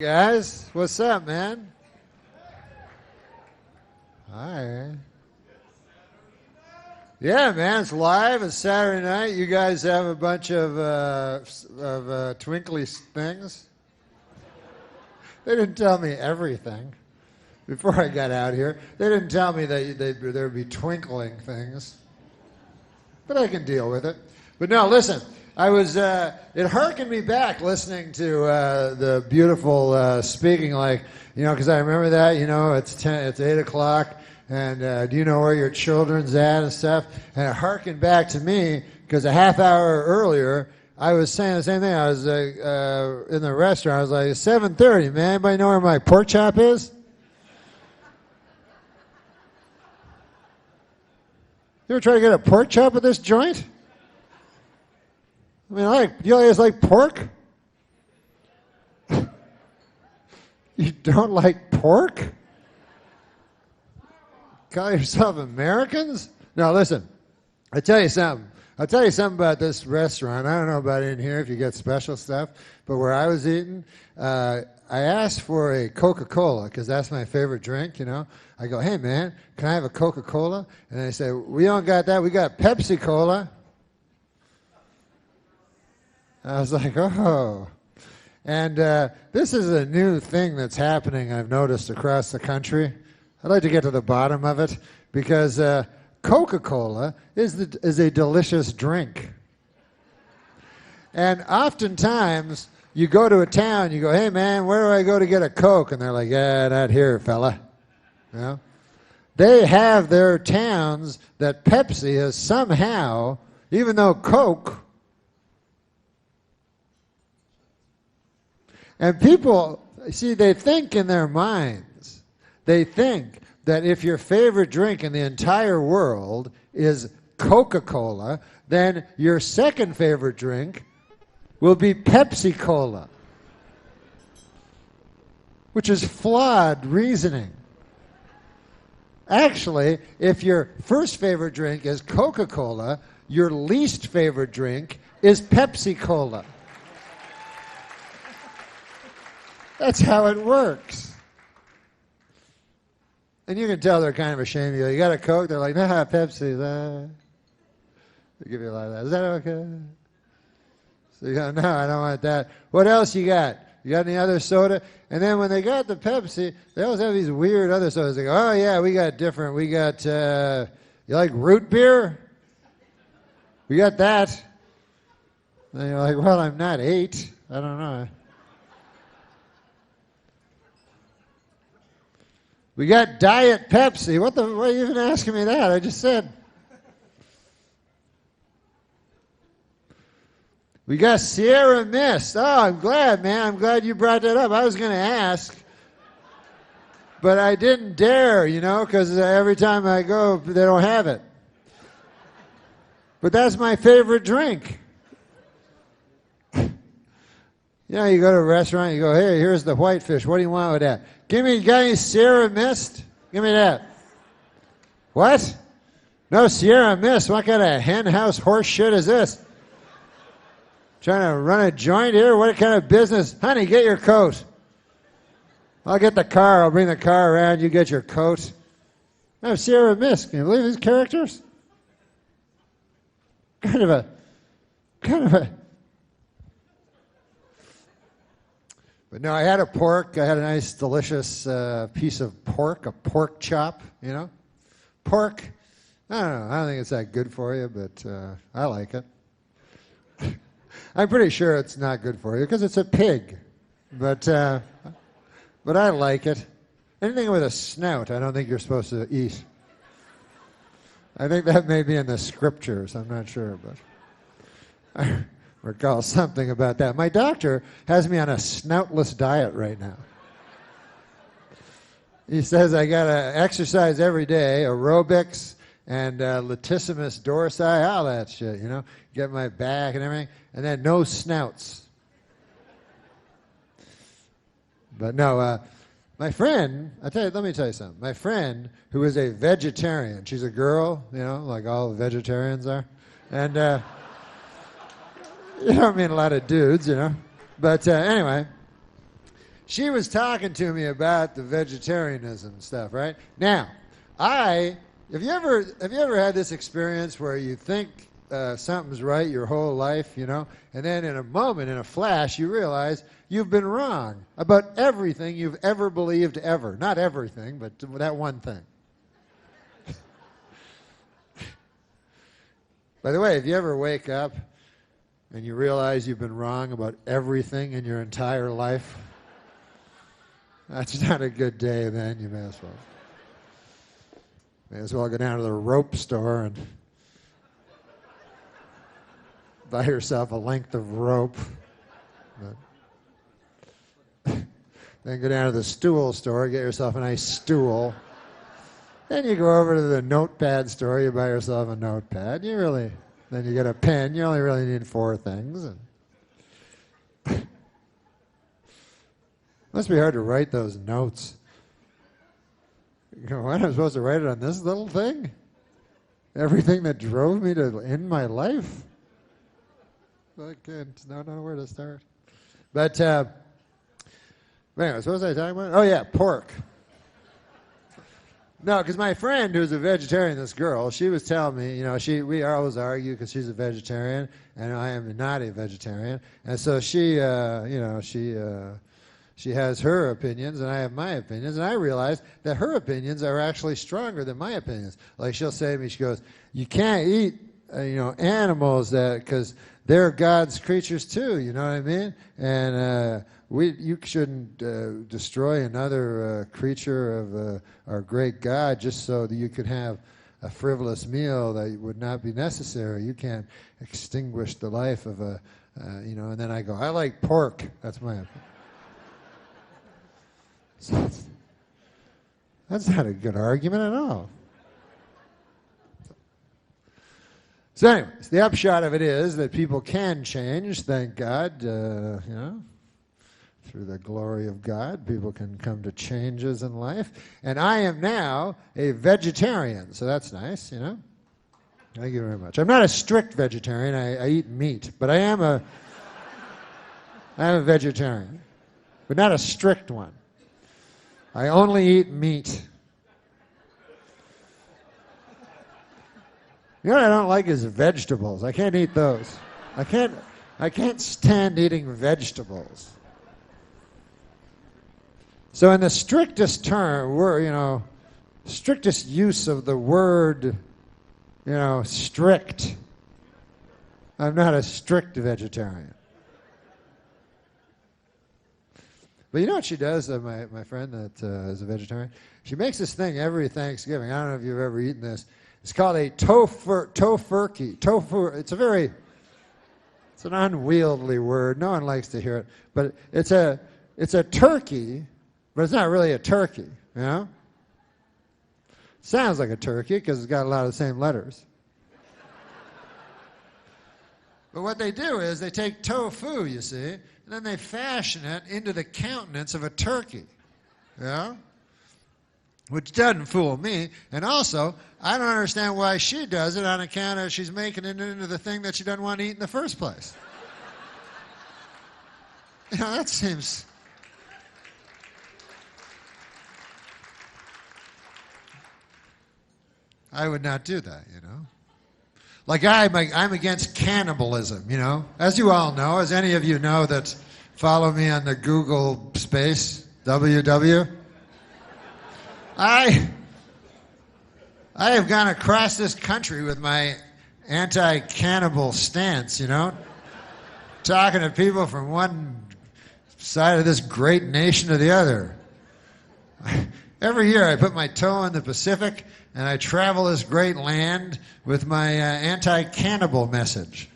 Guys, what's up, man? Hi. Yeah, man, it's live. It's Saturday night. You guys have a bunch of twinkly things. They didn't tell me everything before I got out here. They didn't tell me that there'd be twinkling things, but I can deal with it. But no, listen. It harkened me back listening to the beautiful speaking, because I remember that, it's 8 o'clock, and do you know where your children's at and stuff? And it harkened back to me, because a half hour earlier, I was saying the same thing. I was in the restaurant. I was like, 7:30, man. Anybody know where my pork chop is? You ever try to get a pork chop at this joint? I mean, you guys like pork? You don't like pork? Call yourself Americans? No, listen. I'll tell you something about this restaurant. I don't know about in here if you get special stuff, but where I was eating, I asked for a Coca-Cola because that's my favorite drink, I go, hey, man, can I have a Coca-Cola? And they say, we don't got that. We got Pepsi-Cola. I was like, oh. And this is a new thing that's happening, I've noticed, across the country. I'd like to get to the bottom of it because Coca-Cola is a delicious drink. And oftentimes, you go to a town, you go, hey, man, where do I go to get a Coke? And they're like, yeah, not here, fella. They have their towns that Pepsi has somehow, even though Coke. And people, see, they think in their minds, they think that if your favorite drink in the entire world is Coca-Cola, then your second favorite drink will be Pepsi-Cola, which is flawed reasoning. Actually, if your first favorite drink is Coca-Cola, your least favorite drink is Pepsi-Cola. That's how it works. And you can tell they're kind of ashamed. You got a Coke? They're like, nah, Pepsi. They give you a lot of that. Is that okay? So you go, no, I don't want that. What else you got? You got any other soda? And then when they got the Pepsi, they always have these weird other sodas. They go, oh, yeah, we got different. We got, you like root beer? We got that. And you're like, well, I'm not 8. I don't know. We got Diet Pepsi. Why are you even asking me that? I just said. We got Sierra Mist. Oh, I'm glad, man. I'm glad you brought that up. I was going to ask, but I didn't dare, because every time I go, they don't have it. But that's my favorite drink. You go to a restaurant, you go, hey, here's the whitefish. What do you want with that? Got any Sierra Mist? Give me that. What? No Sierra Mist. What kind of hen house horse shit is this? Trying to run a joint here? What kind of business? Honey, get your coat. I'll get the car. I'll bring the car around. You get your coat. No Sierra Mist. Can you believe these characters? Kind of a But no, I had a pork. I had a nice, delicious piece of pork, a pork chop, Pork, I don't know. I don't think it's that good for you, but I like it. I'm pretty sure it's not good for you because it's a pig. But I like it. Anything with a snout, I don't think you're supposed to eat. I think that may be in the scriptures. I'm not sure, but I recall something about that. My doctor has me on a snoutless diet right now. He says I got to exercise every day, aerobics and latissimus dorsi, all that shit, get my back and everything, and then no snouts. But no, my friend, let me tell you something. My friend, who is a vegetarian, she's a girl, like all vegetarians are, and you don't mean a lot of dudes, But anyway, she was talking to me about the vegetarianism stuff, right? Now, have you ever had this experience where you think something's right your whole life, you know, and then in a moment, in a flash, you realize you've been wrong about everything you've ever believed ever. Not everything, but that one thing. By the way, if you ever wake up and you realize you've been wrong about everything in your entire life, that's not a good day then. You may as well go down to the rope store and buy yourself a length of rope. Then go down to the stool store, get yourself a nice stool. Then you go over to the notepad store, you buy yourself a notepad. Then you get a pen. You only really need 4 things. And must be hard to write those notes. You go, what, I'm supposed to write it on this little thing? Everything that drove me to end my life? I don't know where to start. But anyway, what was I talking about? Oh, yeah, pork. No, because my friend who's a vegetarian, this girl, she was telling me, you know, we always argue because she's a vegetarian and I am not a vegetarian. And so she has her opinions and I have my opinions. And I realized that her opinions are actually stronger than my opinions. Like she'll say to me, she goes, you can't eat, animals because they're God's creatures too, you know what I mean? And you shouldn't destroy another creature of our great God just so that you could have a frivolous meal that would not be necessary. You can't extinguish the life of and then I go, I like pork. That's my opinion. So that's not a good argument at all. So anyways, the upshot of it is that people can change, thank God, through the glory of God, people can come to changes in life. And I am now a vegetarian, so that's nice, you know. Thank you very much. I'm not a strict vegetarian. I eat meat, but I am a vegetarian, but not a strict one. I only eat meat. You know what I don't like is vegetables. I can't eat those. I can't stand eating vegetables. So in the strictest term, strictest use of the word, strict, I'm not a strict vegetarian. But you know what she does, my friend that is a vegetarian? She makes this thing every Thanksgiving. I don't know if you've ever eaten this. It's called a tofurkey. Tofu. It's an unwieldy word. No one likes to hear it. But it's a turkey, but it's not really a turkey. You know? Sounds like a turkey because it's got a lot of the same letters. But what they do is they take tofu, you see, and then they fashion it into the countenance of a turkey. Yeah? Which doesn't fool me. And also, I don't understand why she does it on account of she's making it into the thing that she doesn't want to eat in the first place. That seems... I would not do that, Like I'm against cannibalism, As you all know, as any of you know that follow me on the Google space, WW. I have gone across this country with my anti-cannibal stance, talking to people from one side of this great nation to the other. Every year I put my toe in the Pacific and I travel this great land with my anti-cannibal message.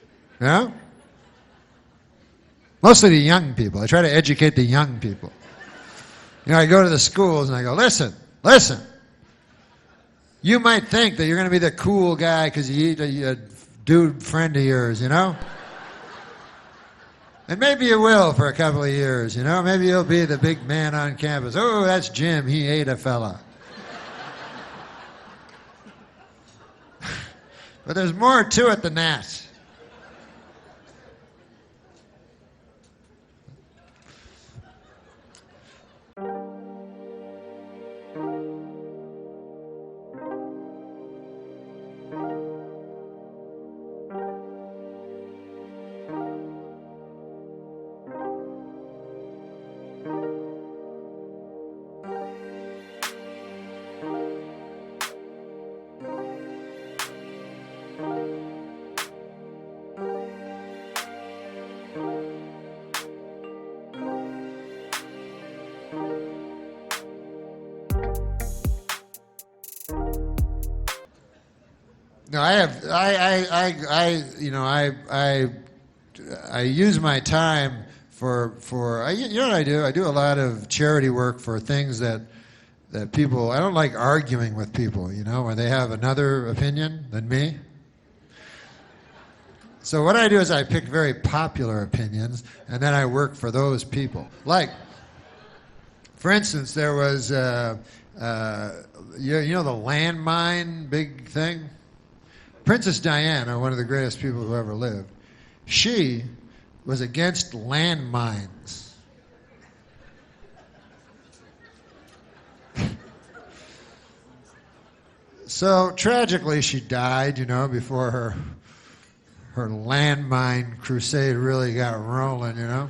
Mostly the young people. I try to educate the young people. I go to the schools and I go, listen. You might think that you're going to be the cool guy because you eat a dude friend of yours, And maybe you will for a couple of years, Maybe you'll be the big man on campus. Oh, that's Jim. He ate a fella. But there's more to it than that. No, I have. You know, I use my time for. You know what I do? I do a lot of charity work for things that people. I don't like arguing with people. You know, when they have another opinion than me. So what I do is I pick very popular opinions, and then I work for those people. Like, for instance, there was you know the landmine big thing. Princess Diana, one of the greatest people who ever lived, she was against landmines. So tragically, she died, you know, before her landmine crusade really got rolling, you know.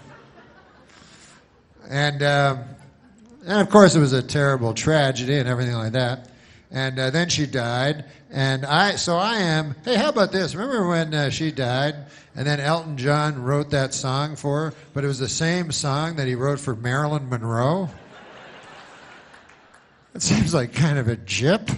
And of course, it was a terrible tragedy and everything like that. And then she died, and I am. Hey, how about this? Remember when she died, and then Elton John wrote that song for her, but it was the same song that he wrote for Marilyn Monroe. It seems like kind of a jip.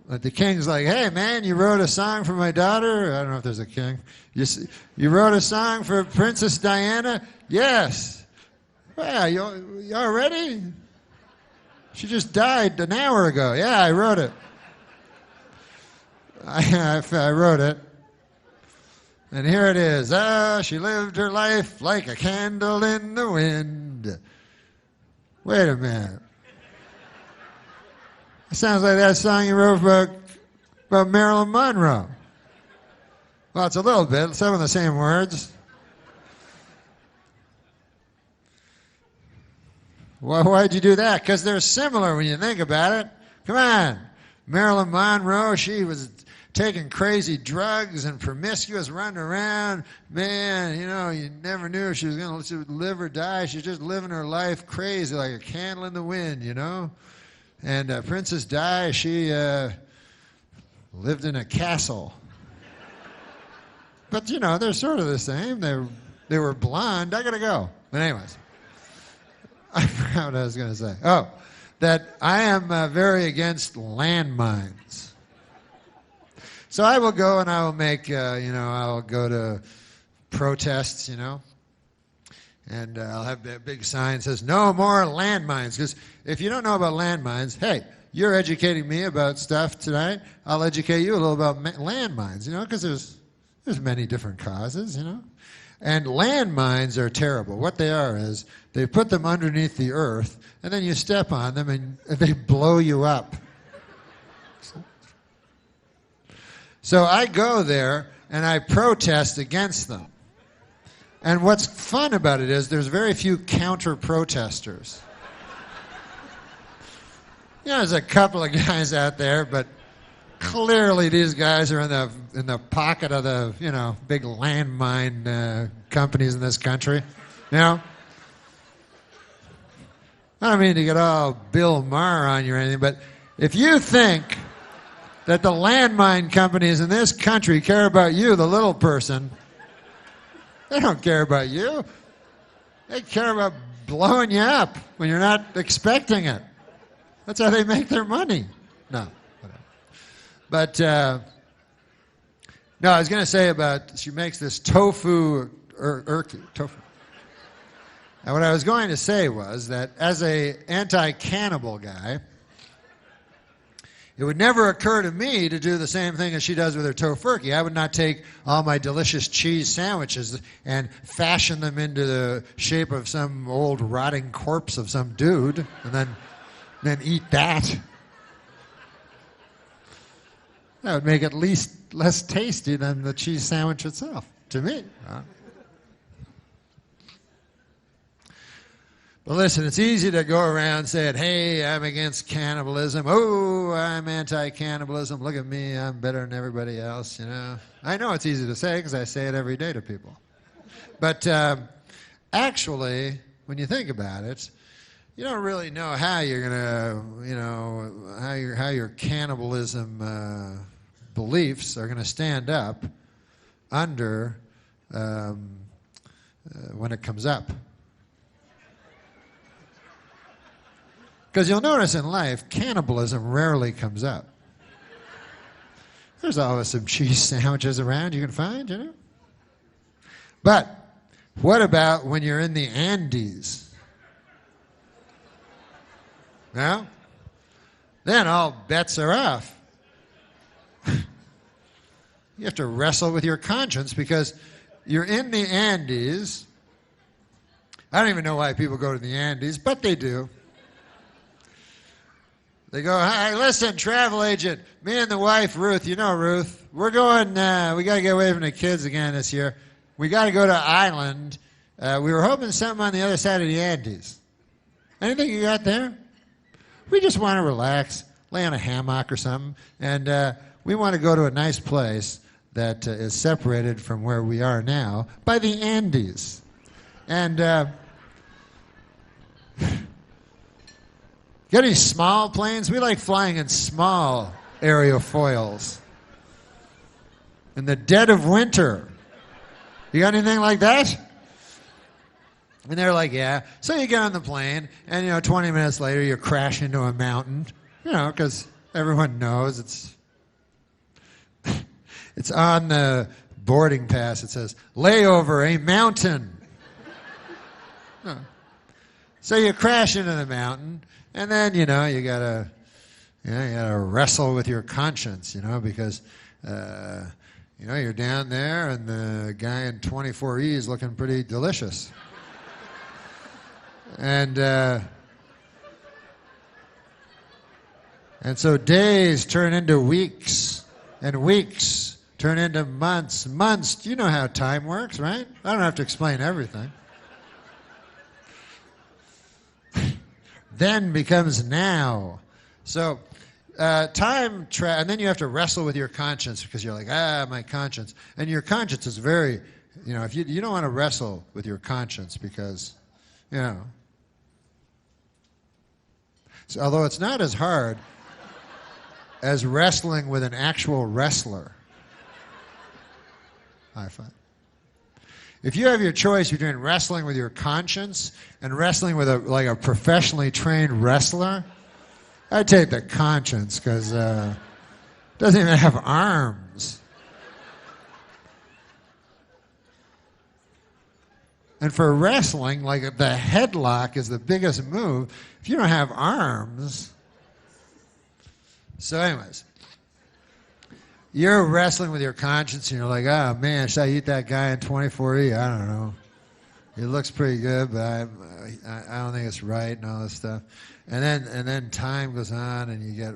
But the king's like, hey, man, you wrote a song for my daughter? I don't know if there's a king. You wrote a song for Princess Diana? Yes. Well, you all ready? She just died an hour ago. Yeah, I wrote it. I wrote it. And here it is. She lived her life like a candle in the wind. Wait a minute. It sounds like that song you wrote about Marilyn Monroe. Well, it's a little bit. Some of the same words. Well, why'd you do that? Because they're similar when you think about it. Come on. Marilyn Monroe, she was taking crazy drugs and promiscuous, running around. Man, you know, you never knew if she was going to live or die. She's just living her life crazy like a candle in the wind, you know. And Princess Di, she lived in a castle. But, you know, they're sort of the same. They were blonde. I got to go. But anyways. I forgot what I was going to say. Oh, that I am very against landmines. So I will go and I will make, you know, I'll go to protests, you know, and I'll have a big sign that says, no more landmines. Because if you don't know about landmines, hey, you're educating me about stuff tonight. I'll educate you a little about landmines, you know, because there's many different causes, you know. And landmines are terrible. What they are is they put them underneath the earth, and then you step on them, and they blow you up. So I go there, and I protest against them. And what's fun about it is there's very few counter-protesters. You know, there's a couple of guys out there, but clearly these guys are in the pocket of the, you know, big landmine companies in this country. You know? I don't mean to get all Bill Maher on you or anything, but if you think that the landmine companies in this country care about you, the little person, they don't care about you. They care about blowing you up when you're not expecting it. That's how they make their money. No. But, no, I was going to say about, she makes this tofu. And what I was going to say was that as a anti-cannibal guy, it would never occur to me to do the same thing as she does with her tofurkey. I would not take all my delicious cheese sandwiches and fashion them into the shape of some old rotting corpse of some dude and then eat that. That would make it less tasty than the cheese sandwich itself, to me. But listen, it's easy to go around saying, hey, I'm against cannibalism. Oh, I'm anti-cannibalism. Look at me. I'm better than everybody else, you know. I know it's easy to say because I say it every day to people. But actually, when you think about it, you don't really know how you're going to, you know, how your cannibalism beliefs are going to stand up under when it comes up. Because you'll notice in life, cannibalism rarely comes up. There's always some cheese sandwiches around you can find, you know? But what about when you're in the Andes? Well, then all bets are off. You have to wrestle with your conscience because you're in the Andes. I don't even know why people go to the Andes, but they do. They go, "Hi, listen, travel agent, me and the wife, Ruth, you know Ruth, we're going, we got to get away from the kids again this year. We got to go to Ireland. We were hoping something on the other side of the Andes. Anything you got there? We just want to relax, lay on a hammock or something, and we want to go to a nice place that is separated from where we are now by the Andes. And got any small planes? We like flying in small aerofoils. In the dead of winter. You got anything like that? And they're like, yeah. So you get on the plane, and 20 minutes later you crash into a mountain, because everyone knows it's on the boarding pass. It says, layover, a mountain. So you crash into the mountain, and then, you gotta wrestle with your conscience, because, you're down there, and the guy in 24E is looking pretty delicious. And so days turn into weeks, and weeks turn into months. Months, you know how time works, right? I don't have to explain everything. Then becomes now. So and then you have to wrestle with your conscience because you're like, my conscience. And your conscience is very, if you don't want to wrestle with your conscience because, so, although it's not as hard as wrestling with an actual wrestler, I find. If you have your choice between wrestling with your conscience and wrestling with a professionally trained wrestler, I'd take the conscience because it doesn't even have arms. And for wrestling, like the headlock is the biggest move. If you don't have arms. So anyways, you're wrestling with your conscience and you're like, oh man, should I eat that guy in 24E? I don't know. It looks pretty good, but I don't think it's right and all this stuff. And then time goes on and you get,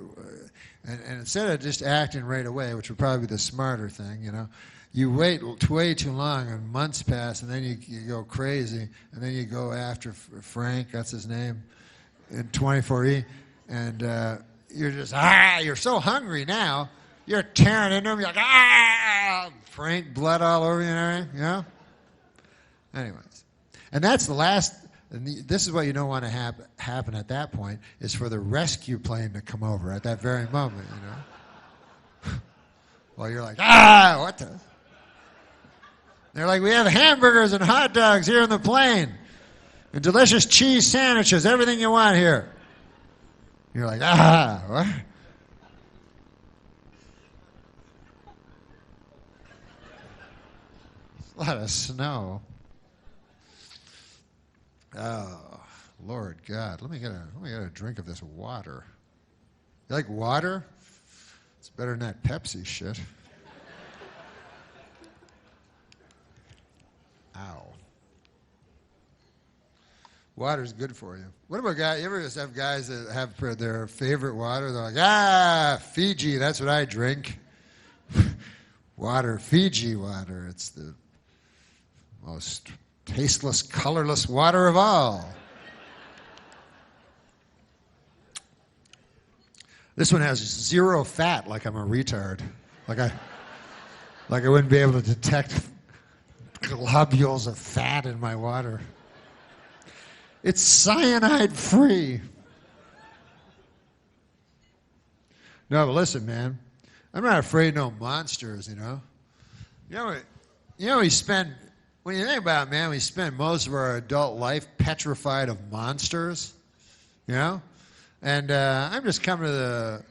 and instead of just acting right away, which would probably be the smarter thing, you wait way too long and months pass and then you go crazy and then you go after Frank, that's his name, in 24E, and you're just, you're so hungry now, you're tearing into him, you're like, Frank, blood all over you and everything, Anyways, and that's the last, and this is what you don't want to happen at that point, is for the rescue plane to come over at that very moment, Well, you're like, what the? They're like, we have hamburgers and hot dogs here in the plane, and delicious cheese sandwiches, everything you want here. You're like, what? A lot of snow. Oh, Lord God. Let me get a drink of this water. You like water? It's better than that Pepsi shit. Ow. Water's good for you. What about guys? You ever just have guys that have their favorite water? They're like, Fiji, that's what I drink. Water, Fiji water. It's the most tasteless, colorless water of all. This one has 0 fat, like I'm a retard. Like I wouldn't be able to detect globules of fat in my water. It's cyanide free. No, but listen, man. I'm not afraid of no monsters, we spend, when you think about it, man, we spend most of our adult life petrified of monsters, And I'm just coming to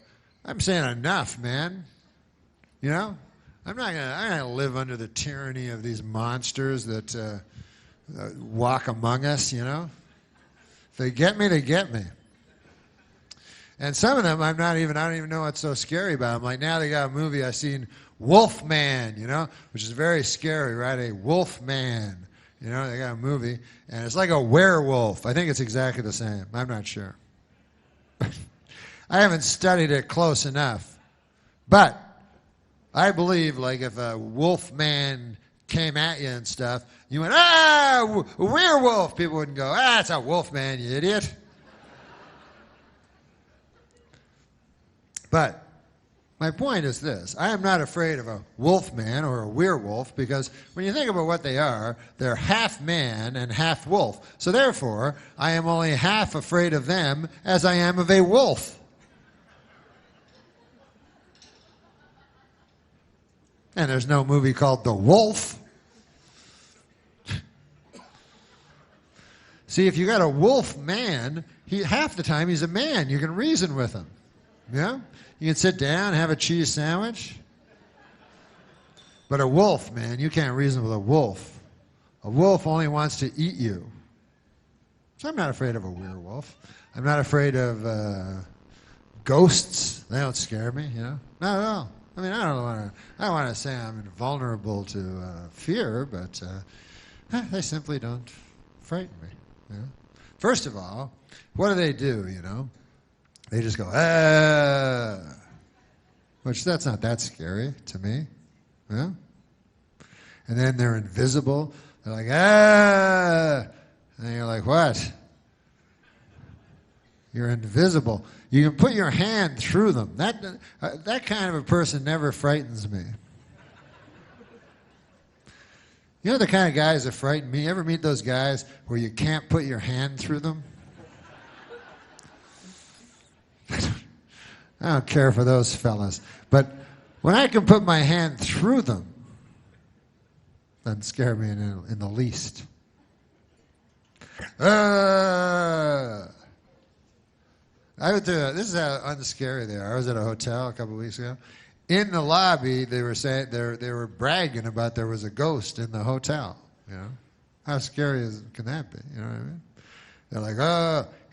I'm saying enough, man. You know? I'm not gonna live under the tyranny of these monsters that walk among us, you know? If they get me, they get me. And some of them I don't even know what's so scary about them. Like now they got a movie I seen, Wolfman, you know, which is very scary, right? A Wolfman. You know, they got a movie, and it's like a werewolf. I think it's exactly the same. I'm not sure. I haven't studied it close enough. But I believe, like, if a wolf man came at you and stuff, you went, werewolf. People wouldn't go, it's a wolf man, you idiot. But my point is this. I am not afraid of a wolf man or a werewolf because when you think about what they are, they're half man and half wolf. So therefore, I am only half afraid of them as I am of a wolf. And there's no movie called The Wolf. See, if you got a wolf man, half the time he's a man. You can reason with him. Yeah? You can sit down and have a cheese sandwich. But a wolf, man, you can't reason with a wolf. A wolf only wants to eat you. So I'm not afraid of a werewolf. I'm not afraid of ghosts. They don't scare me, you know? Not at all. I mean, I don't want to say I'm invulnerable to fear, but they simply don't frighten me. You know? First of all, what do? You know? They just go, which that's not that scary to me. Yeah? And then they're invisible. They're like, and you're like, what? You're invisible. You can put your hand through them. That kind of a person never frightens me. You know the kind of guys that frighten me? You ever meet those guys where you can't put your hand through them? I don't care for those fellas. But when I can put my hand through them, doesn't scare me in the least. This is how unscary they are. I was at a hotel a couple of weeks ago. In the lobby, they were saying they were bragging about there was a ghost in the hotel. You know, how scary can that be? You know what I mean? They're like,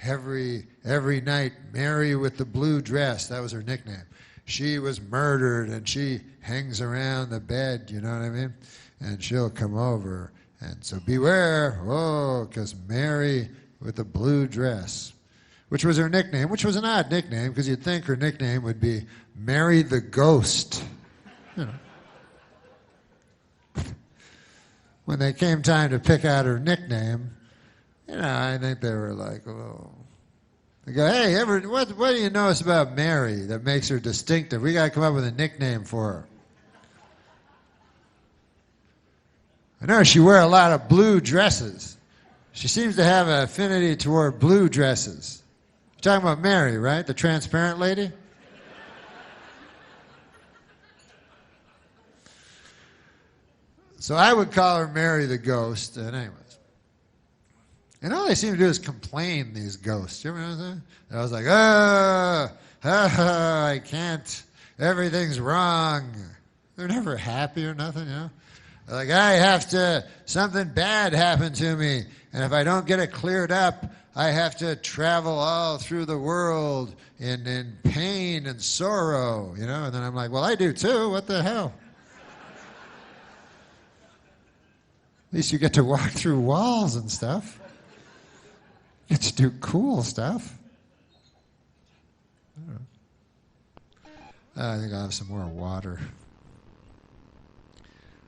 every night, Mary with the blue dress. That was her nickname. She was murdered, and she hangs around the bed. You know what I mean? And she'll come over, and so beware, because Mary with the blue dress. Which was her nickname, which was an odd nickname, because you'd think her nickname would be Mary the Ghost. You know. When they came time to pick out her nickname, you know, I think they were like, They go, hey, what do you notice about Mary that makes her distinctive? We got to come up with a nickname for her. I know she wears a lot of blue dresses. She seems to have an affinity toward blue dresses. You're talking about Mary, right? The transparent lady? So I would call her Mary the Ghost. And anyways. And all they seem to do is complain, these ghosts. You ever notice that? And I was like, I can't. Everything's wrong. They're never happy or nothing, you know? They're like, something bad happened to me. And if I don't get it cleared up, I have to travel all through the world in pain and sorrow, you know? And then I'm like, well, I do too. What the hell? At least you get to walk through walls and stuff. You get to do cool stuff. I think I'll have some more water.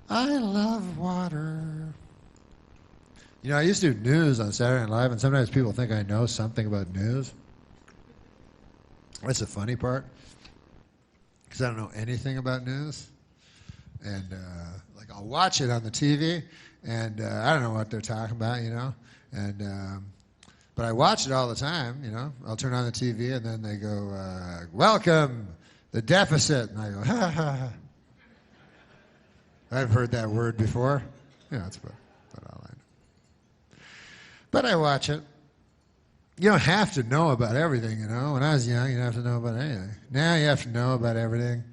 I love water. You know, I used to do news on Saturday Night Live, and sometimes people think I know something about news. That's the funny part, because I don't know anything about news. And, I'll watch it on the TV, and I don't know what they're talking about, you know. And but I watch it all the time, you know. I'll turn on the TV, and then they go, welcome, the deficit. And I go, ha, ha, ha. I've heard that word before. Yeah, that's about all I know. But I watch it. You don't have to know about everything, you know. When I was young, you didn't have to know about anything. Now you have to know about everything.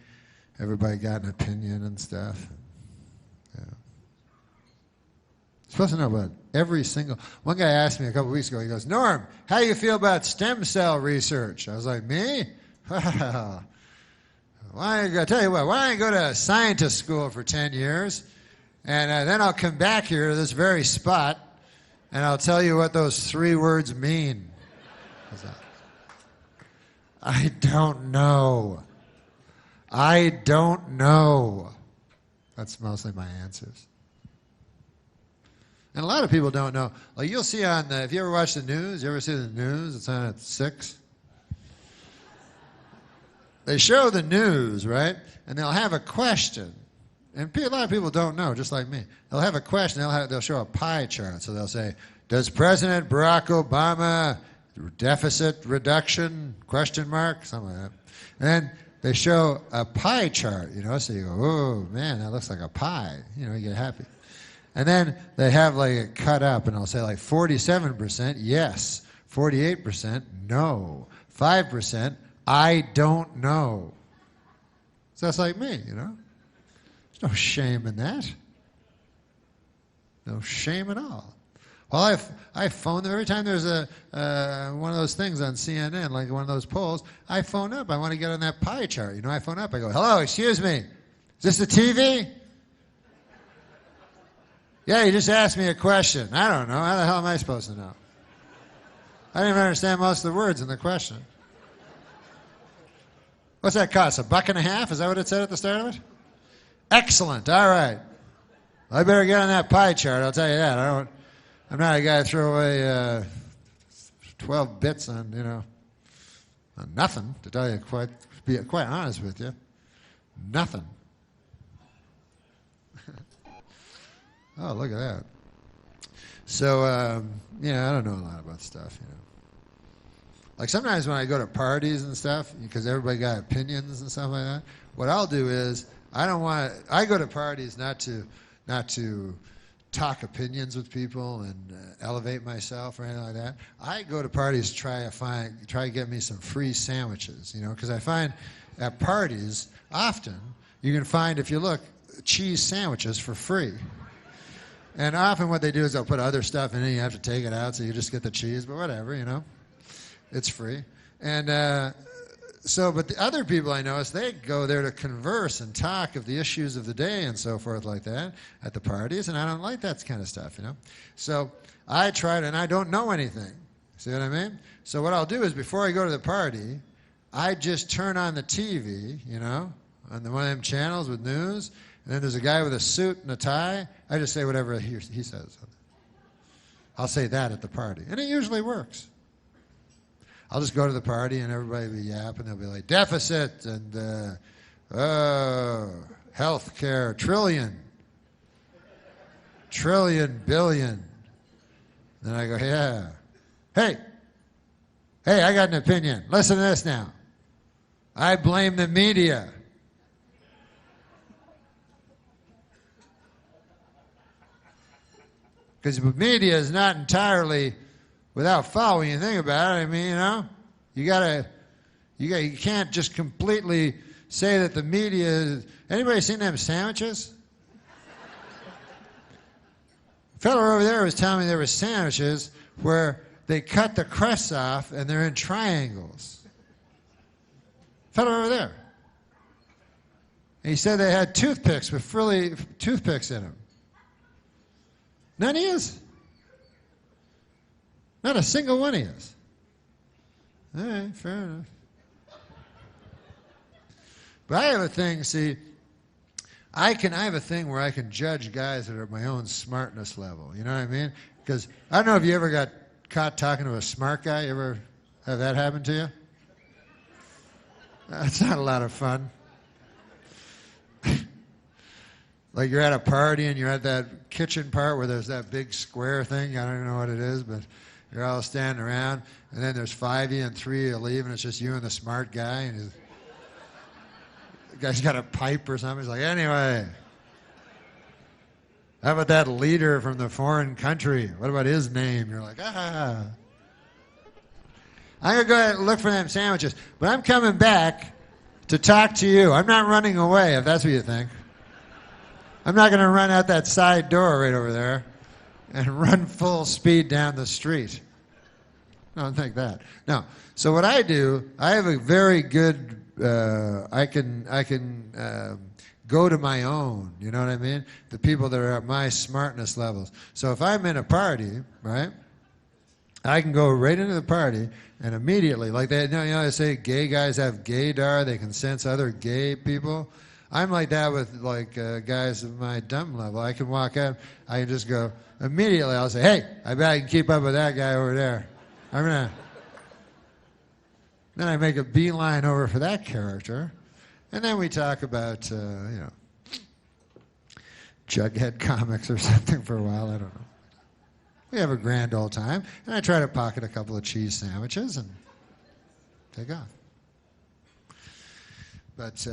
Everybody got an opinion and stuff. Yeah. You're supposed to know about every single... One guy asked me a couple weeks ago, he goes, Norm, how do you feel about stem cell research? I was like, me? Well, why don't I go to scientist school for 10 years, and then I'll come back here to this very spot, and I'll tell you what those 3 words mean. I don't know. I don't know. That's mostly my answers. And a lot of people don't know. Like you'll see on the, if you ever watch the news, you ever see the news? It's on at 6. They show the news, right? And they'll have a question. And a lot of people don't know, just like me. They'll have a question. They'll show a pie chart. So they'll say, does President Barack Obama deficit reduction, ? Something like that. And then they show a pie chart, you know, so you go, oh, man, that looks like a pie. You know, you get happy. And then they have like it cut up, and they'll say like 47% yes, 48% no, 5% I don't know. So that's like me, you know. There's no shame in that. No shame at all. Well, I phone them every time there's a one of those things on CNN, like one of those polls. I phone up. I want to get on that pie chart. You know, I phone up. I go, hello, excuse me. Is this the TV? Yeah, you just asked me a question. I don't know. How the hell am I supposed to know? I didn't even understand most of the words in the question. What's that cost? $1.50? Is that what it said at the start of it? Excellent. All right. I better get on that pie chart. I'll tell you that. I'm not a guy to throw away 12 bits on, you know, on nothing, to tell you be quite honest with you. Nothing. Oh, look at that. So, yeah, I don't know a lot about stuff, you know. Like sometimes when I go to parties and stuff, because everybody got opinions and stuff like that, what I'll do is I go to parties not to talk opinions with people and elevate myself or anything like that. I go to parties to try to get me some free sandwiches, you know, because I find at parties often you can find, if you look, cheese sandwiches for free. And often what they do is they'll put other stuff in it, you have to take it out, so you just get the cheese, but whatever, you know. It's free. And but the other people I notice, they go there to converse and talk of the issues of the day and so forth like that at the parties, and I don't like that kind of stuff, you know. So I tried, and I don't know anything. See what I mean? So what I'll do is before I go to the party, I just turn on the TV, you know, on one of them channels with news, and then there's a guy with a suit and a tie. I just say whatever he says. I'll say that at the party, and it usually works. I'll just go to the party and everybody will be yapping. They'll be like, deficit and health care, trillion, billion. Then I go, yeah. Hey, I got an opinion. Listen to this now. I blame the media. Because the media is not entirely without fault when you think about it. I mean, you know, you can't just completely say that the media is... Anybody seen them sandwiches? A fellow over there was telling me there were sandwiches where they cut the crusts off and they're in triangles. Fellow over there. And he said they had toothpicks with frilly toothpicks in them. None of yous? Not a single one of yous. All right, fair enough. But I have a thing, see, I have a thing where I can judge guys that are at my own smartness level. You know what I mean? Because I don't know if you ever got caught talking to a smart guy. You ever have that happen to you? That's not a lot of fun. Like you're at a party and you're at that kitchen part where there's that big square thing. I don't even know what it is, but you're all standing around, and then there's 5 of you and 3 of you leave, and it's just you and the smart guy, and the guy's got a pipe or something. He's like, anyway, how about that leader from the foreign country? What about his name? You're like, ah. I'm going to go ahead and look for them sandwiches. But I'm coming back to talk to you. I'm not running away, if that's what you think. I'm not going to run out that side door right over there and run full speed down the street. I don't think that. No. So what I do, I have a very good, I can go to my own, you know what I mean? The people that are at my smartness levels. So if I'm in a party, right, I can go right into the party and immediately, like they, you know, they say gay guys have gaydar, they can sense other gay people. I'm like that with like guys of my dumb level. I can walk up, I can just go, immediately I'll say, hey, I bet I can keep up with that guy over there. I'm going to, then I make a beeline over for that character. And then we talk about, you know, Jughead comics or something for a while. I don't know. We have a grand old time. And I try to pocket a couple of cheese sandwiches and take off. But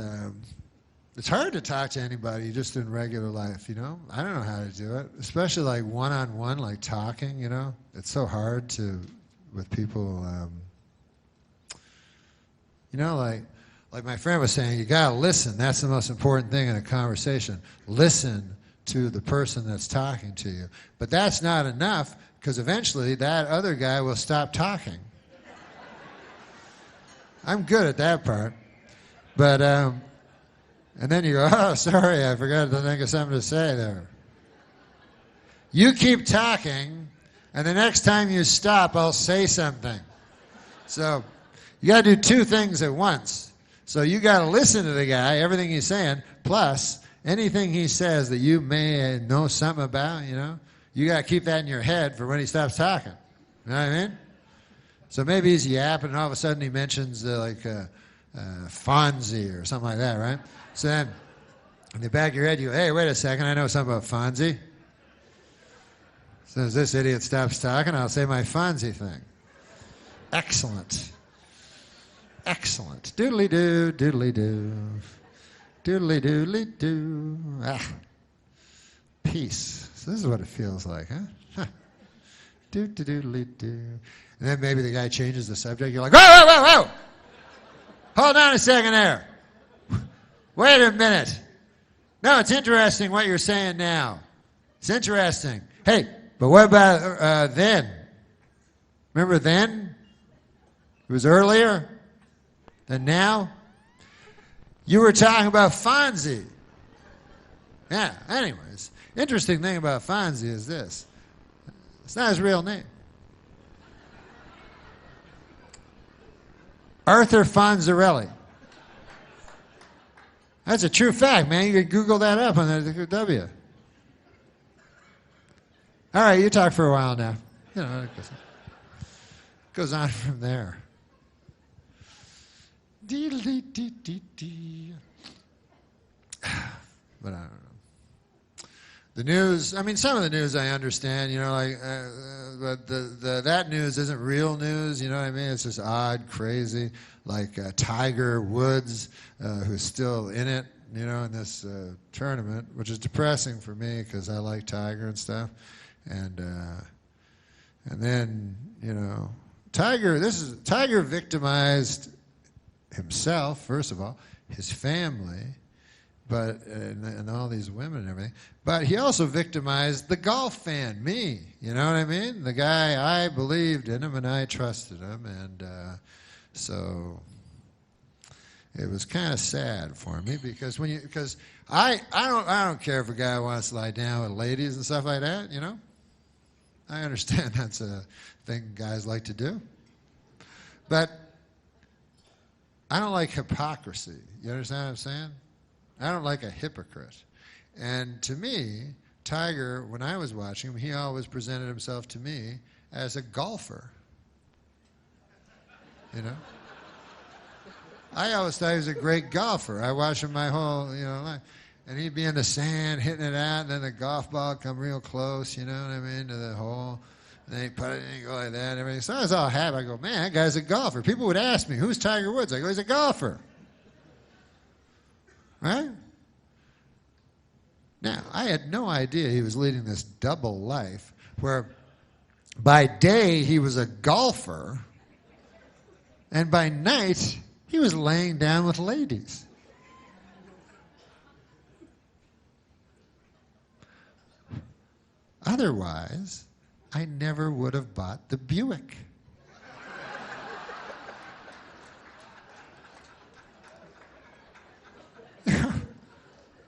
it's hard to talk to anybody just in regular life, you know. I don't know how to do it, especially like one-on-one, like talking, you know. It's so hard to, with people, you know, like my friend was saying, you got to listen. That's the most important thing in a conversation. Listen to the person that's talking to you. But that's not enough, because eventually that other guy will stop talking. I'm good at that part. But, and then you go, oh, sorry, I forgot to think of something to say there. You keep talking, and the next time you stop, I'll say something. So you got to do two things at once. So you got to listen to the guy, everything he's saying, plus anything he says that you may know something about, you know, you got to keep that in your head for when he stops talking. You know what I mean? So maybe he's yapping, and all of a sudden he mentions Fonzie or something like that, right? So then in the back of your head, you go, hey, wait a second, I know something about Fonzie. So as this idiot stops talking, I'll say my Fonzie thing. Excellent. Excellent. Doodly-doo, doodly-doo. Doodly-doodly-doo. Ah. Peace. So this is what it feels like, huh? Doo-doo-doodly-doo. And then maybe the guy changes the subject. You're like, whoa, whoa, whoa, whoa! Hold on a second there. Wait a minute. No, it's interesting what you're saying now. It's interesting. Hey, but what about then? Remember then? It was earlier than now? You were talking about Fonzie. Yeah, anyways. Interesting thing about Fonzie is this. It's not his real name. Arthur Fonzarelli. That's a true fact, man. You can Google that up on the W. All right, you talk for a while now. You know, it goes on from there. But I don't know. The news, I mean, some of the news I understand, you know, like, but that news isn't real news, you know what I mean? It's just odd, crazy, like Tiger Woods, who's still in it, you know, in this tournament, which is depressing for me because I like Tiger and stuff. And then, you know, Tiger victimized himself, first of all, his family, but and all these women and everything. But he also victimized the golf fan, me. You know what I mean? The guy, I believed in him and I trusted him, and so it was kind of sad for me because I don't care if a guy wants to lie down with ladies and stuff like that. You know, I understand that's a thing guys like to do, but I don't like hypocrisy. You understand what I'm saying? I don't like a hypocrite. And to me, Tiger, when I was watching him, he always presented himself to me as a golfer. You know? I always thought he was a great golfer. I watched him my whole, you know, life. And he'd be in the sand hitting it out, and then the golf ball would come real close, you know what I mean, to the hole. And then he'd put it in and go like that and everything. So I was all happy. I go, man, that guy's a golfer. People would ask me, who's Tiger Woods? I go, he's a golfer. Right? Now, I had no idea he was leading this double life where by day he was a golfer And by night, he was laying down with ladies. Otherwise, I never would have bought the Buick.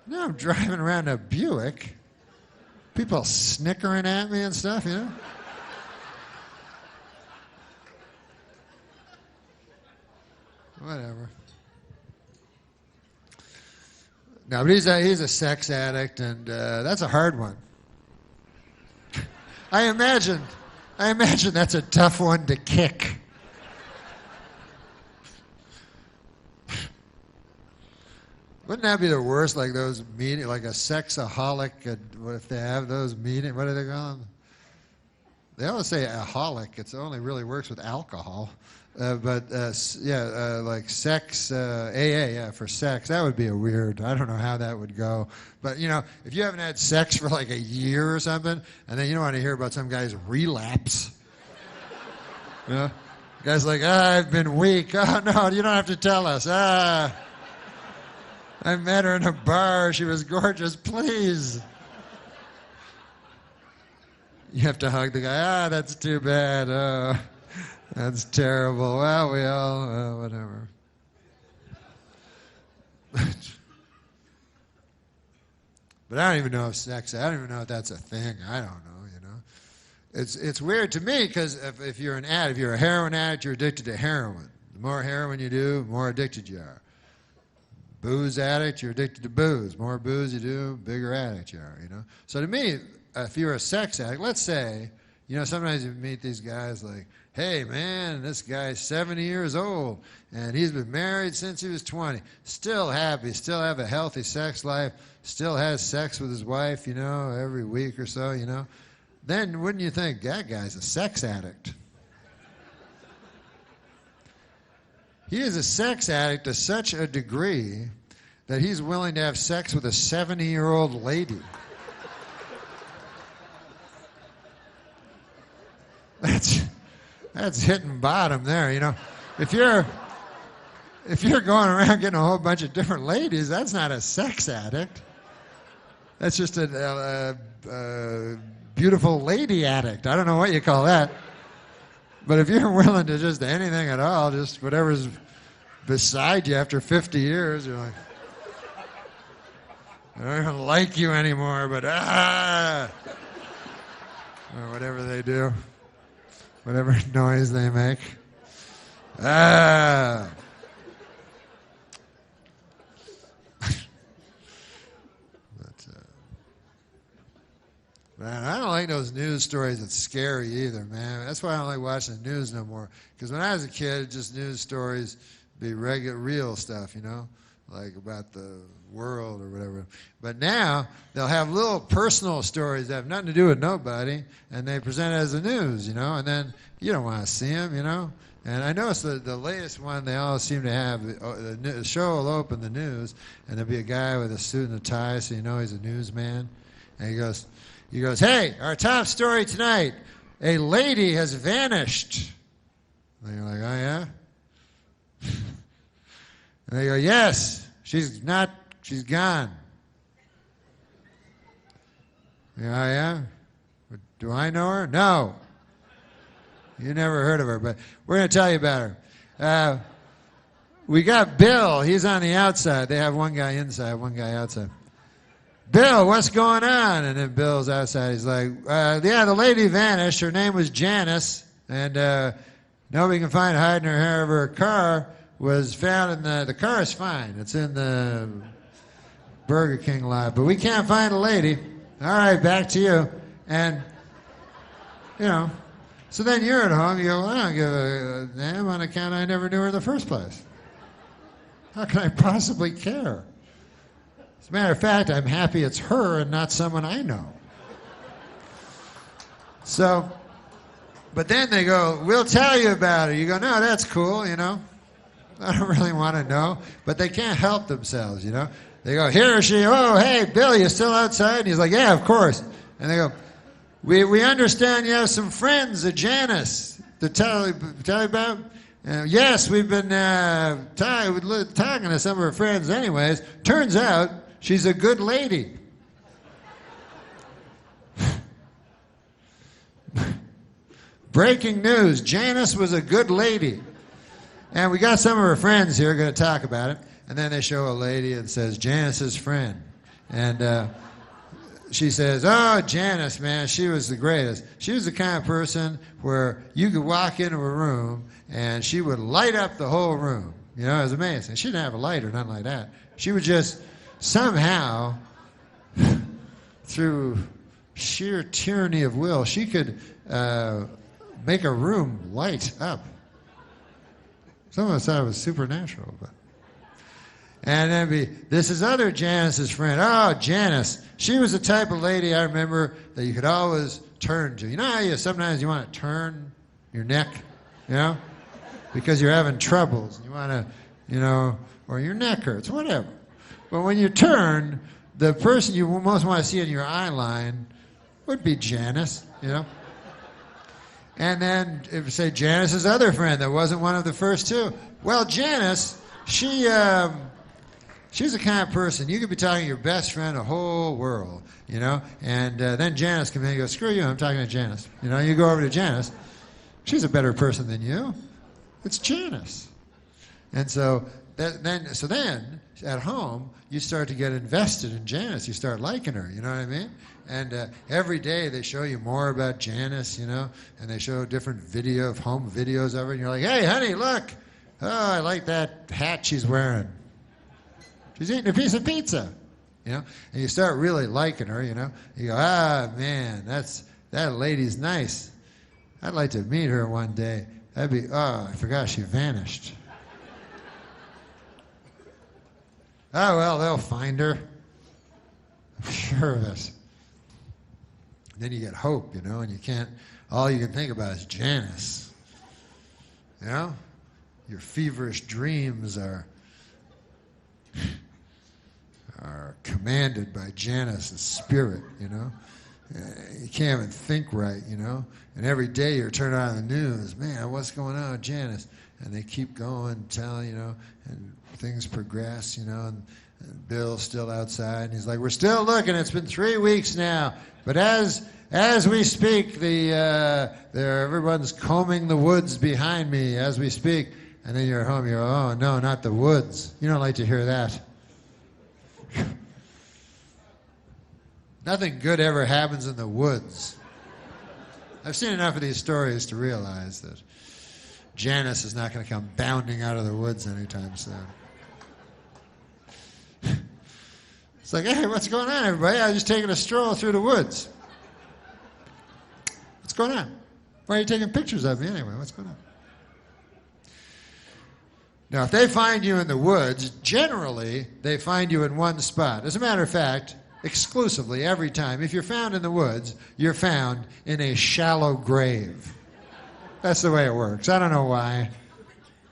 Now I'm driving around a Buick. People snickering at me and stuff, you know? Whatever. No, but he's a sex addict, and that's a hard one. I imagine that's a tough one to kick. Wouldn't that be the worst? Like those meetings, like a sexaholic. What if they have those meetings? What do they call them? They always say aholic. It only really works with alcohol. Like sex, AA, yeah, for sex. That would be a weird, I don't know how that would go. But, you know, if you haven't had sex for like a year or something, and then you don't want to hear about some guy's relapse. You know? The guy's like, I've been weak. Oh, no, you don't have to tell us. I met her in a bar. She was gorgeous. Please. You have to hug the guy. That's too bad. Oh. That's terrible. Well, we all, whatever. But I don't even know if sex, I don't even know if that's a thing. I don't know, you know. It's weird to me because if you're an addict, if you're a heroin addict, you're addicted to heroin. The more heroin you do, the more addicted you are. Booze addict, you're addicted to booze. More booze you do, bigger addict you are, you know. So to me, if you're a sex addict, let's say, you know, sometimes you meet these guys like, hey, man, this guy's 70 years old, and he's been married since he was 20. Still happy, still have a healthy sex life, still has sex with his wife, you know, every week or so, you know. Then wouldn't you think, that guy's a sex addict? He is a sex addict to such a degree that he's willing to have sex with a 70-year-old lady. That's hitting bottom there, you know. If you're going around getting a whole bunch of different ladies, that's not a sex addict. That's just a beautiful lady addict. I don't know what you call that. But if you're willing to just anything at all, just whatever's beside you after 50 years, you're like, I don't even like you anymore, but or whatever they do. Whatever noise they make. But man, I don't like those news stories that's scary either, man. That's why I don't like watching the news no more. Because when I was a kid, just news stories be real stuff, you know, like about the world or whatever. But now they'll have little personal stories that have nothing to do with nobody, and they present it as the news, you know, and then you don't want to see them, you know. And I noticed the latest one, they all seem to have, the show will open the news, and there'll be a guy with a suit and a tie, so you know he's a newsman. And he goes, hey, our top story tonight, a lady has vanished. And you're like, oh, yeah? And they go, yes, she's gone. Oh, yeah? Do I know her? No. You never heard of her, but we're going to tell you about her. We got Bill. He's on the outside. They have one guy inside, one guy outside. Bill, what's going on? And then Bill's outside. He's like, yeah, the lady vanished. Her name was Janice, and nobody can find her hiding her hair of her car. Was found in the car is fine. It's in the Burger King lot, but we can't find a lady. All right, back to you. And, you know, so then you're at home, you go, well, I don't give a damn on account I never knew her in the first place. How can I possibly care? As a matter of fact, I'm happy it's her and not someone I know. So, but then they go, we'll tell you about it. You go, no, that's cool, you know. I don't really want to know. But they can't help themselves, you know. They go, here or she, oh, hey, Bill, you still outside? And he's like, yeah, of course. And they go, we understand you have some friends, a Janice, to tell you about. Yes, we've been talking to some of her friends anyways. Turns out she's a good lady. Breaking news, Janice was a good lady. And we got some of her friends here going to talk about it. And then they show a lady and says, Janice's friend. And she says, oh, Janice, man, she was the greatest. She was the kind of person where you could walk into a room and she would light up the whole room. You know, it was amazing. She didn't have a light or nothing like that. She would just somehow, through sheer tyranny of will, she could make a room light up. Some of us thought it was supernatural, but. And then this is other Janice's friend. Oh, Janice. She was the type of lady I remember that you could always turn to. You know how sometimes you want to turn your neck, you know, because you're having troubles. You want to, you know, or your neck hurts, whatever. But when you turn, the person you most want to see in your eye line would be Janice, you know. And then, if you say Janice's other friend that wasn't one of the first two. Well, Janice, she's the kind of person, you could be talking to your best friend the whole world, you know, and then Janice comes in and goes, screw you, I'm talking to Janice. You know, you go over to Janice. She's a better person than you. It's Janice. And so then, at home, you start to get invested in Janice. You start liking her, you know what I mean? And every day they show you more about Janice, you know, and they show different home videos of her, and you're like, hey, honey, look. Oh, I like that hat she's wearing. She's eating a piece of pizza, you know, and you start really liking her, you know. You go, man, that lady's nice. I'd like to meet her one day. I forgot she vanished. Oh, well, they'll find her. I'm sure of it. Then you get hope, you know, and all you can think about is Janice. You know? Your feverish dreams are commanded by Janice's spirit, you know. You can't even think right, you know. And every day you're turning on the news, man, what's going on with Janice? And they keep going, telling, you know, and things progress, you know, and Bill's still outside, and he's like, we're still looking. It's been 3 weeks now. But as we speak, everyone's combing the woods behind me as we speak. And then you're at home, you go, oh, no, not the woods. You don't like to hear that. Nothing good ever happens in the woods. I've seen enough of these stories to realize that Janice is not going to come bounding out of the woods anytime soon. It's like, hey, what's going on, everybody? I was just taking a stroll through the woods. What's going on? Why are you taking pictures of me anyway? What's going on? Now, if they find you in the woods, generally, they find you in one spot. As a matter of fact, exclusively, every time, if you're found in the woods, you're found in a shallow grave. That's the way it works. I don't know why,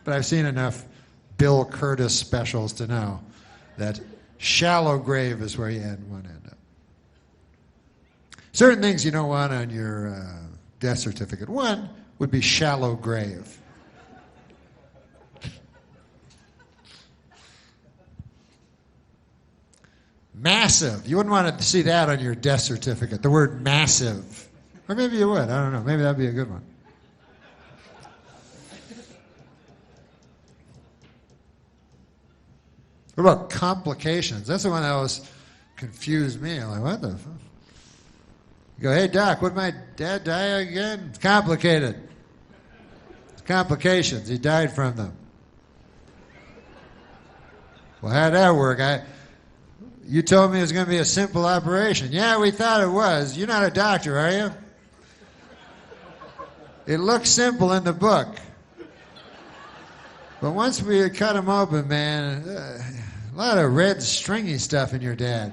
but I've seen enough Bill Curtis specials to know that shallow grave is where you want to end up. Certain things you don't want on your death certificate. One would be shallow grave. Massive. You wouldn't want to see that on your death certificate, the word massive. Or maybe you would. I don't know. Maybe that'd be a good one. What about complications? That's the one that always confused me. I'm like, what the fuck? You go, hey, Doc, would my dad die again? It's complicated. It's complications. He died from them. Well, how'd that work? You told me it was going to be a simple operation. Yeah, we thought it was. You're not a doctor, are you? It looks simple in the book. But once we cut him open, man, a lot of red stringy stuff in your dad.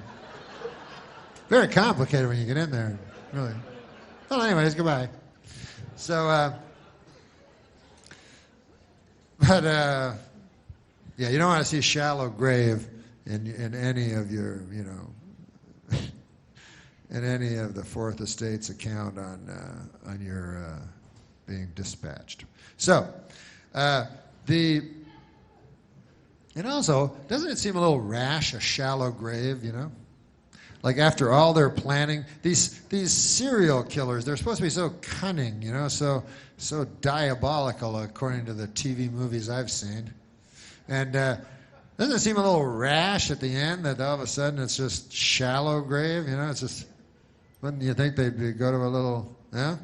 Very complicated when you get in there, really. Well, anyways, goodbye. So, yeah, you don't want to see shallow grave in any of your, you know, in any of the Fourth Estate's account on your being dispatched. So, The And also, doesn't it seem a little rash, a shallow grave, you know? Like after all their planning, these serial killers, they're supposed to be so cunning, you know, so diabolical according to the TV movies I've seen. And doesn't it seem a little rash at the end that all of a sudden it's just shallow grave, you know? It's just, wouldn't you think they'd go to a little, yeah?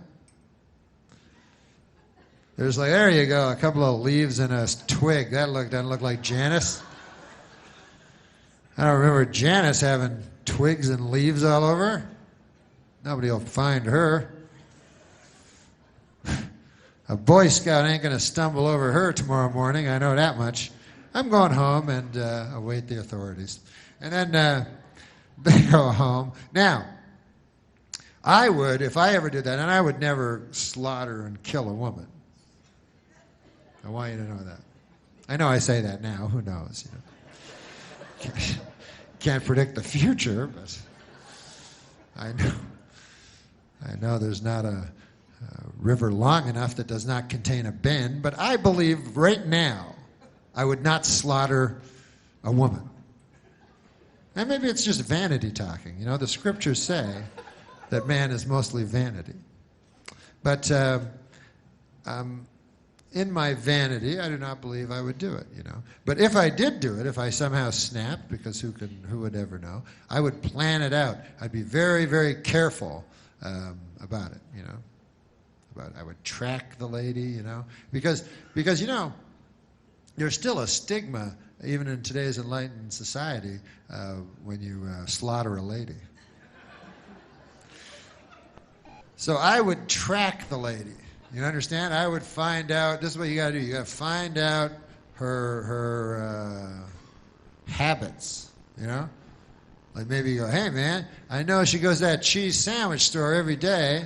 There's like, there you go, a couple of leaves and a twig. That doesn't look like Janice. I don't remember Janice having twigs and leaves all over. Nobody will find her. A Boy Scout ain't going to stumble over her tomorrow morning, I know that much. I'm going home and await the authorities. And then they go home. Now, I would, if I ever did that, and I would never slaughter and kill a woman. I want you to know that. I know I say that now. Who knows? You know, can't predict the future, but I know there's not a river long enough that does not contain a bend. But I believe right now I would not slaughter a woman. And maybe it's just vanity talking. You know, the scriptures say that man is mostly vanity. But in my vanity, I do not believe I would do it, you know. But if I did do it, if I somehow snapped, because who would ever know, I would plan it out. I'd be very, very careful about it, you know. I would track the lady, you know, because you know, there's still a stigma, even in today's enlightened society, when you slaughter a lady. So I would track the lady. You understand? I would find out, this is what you got to do. You got to find out her habits, you know? Like maybe you go, hey, man, I know she goes to that cheese sandwich store every day,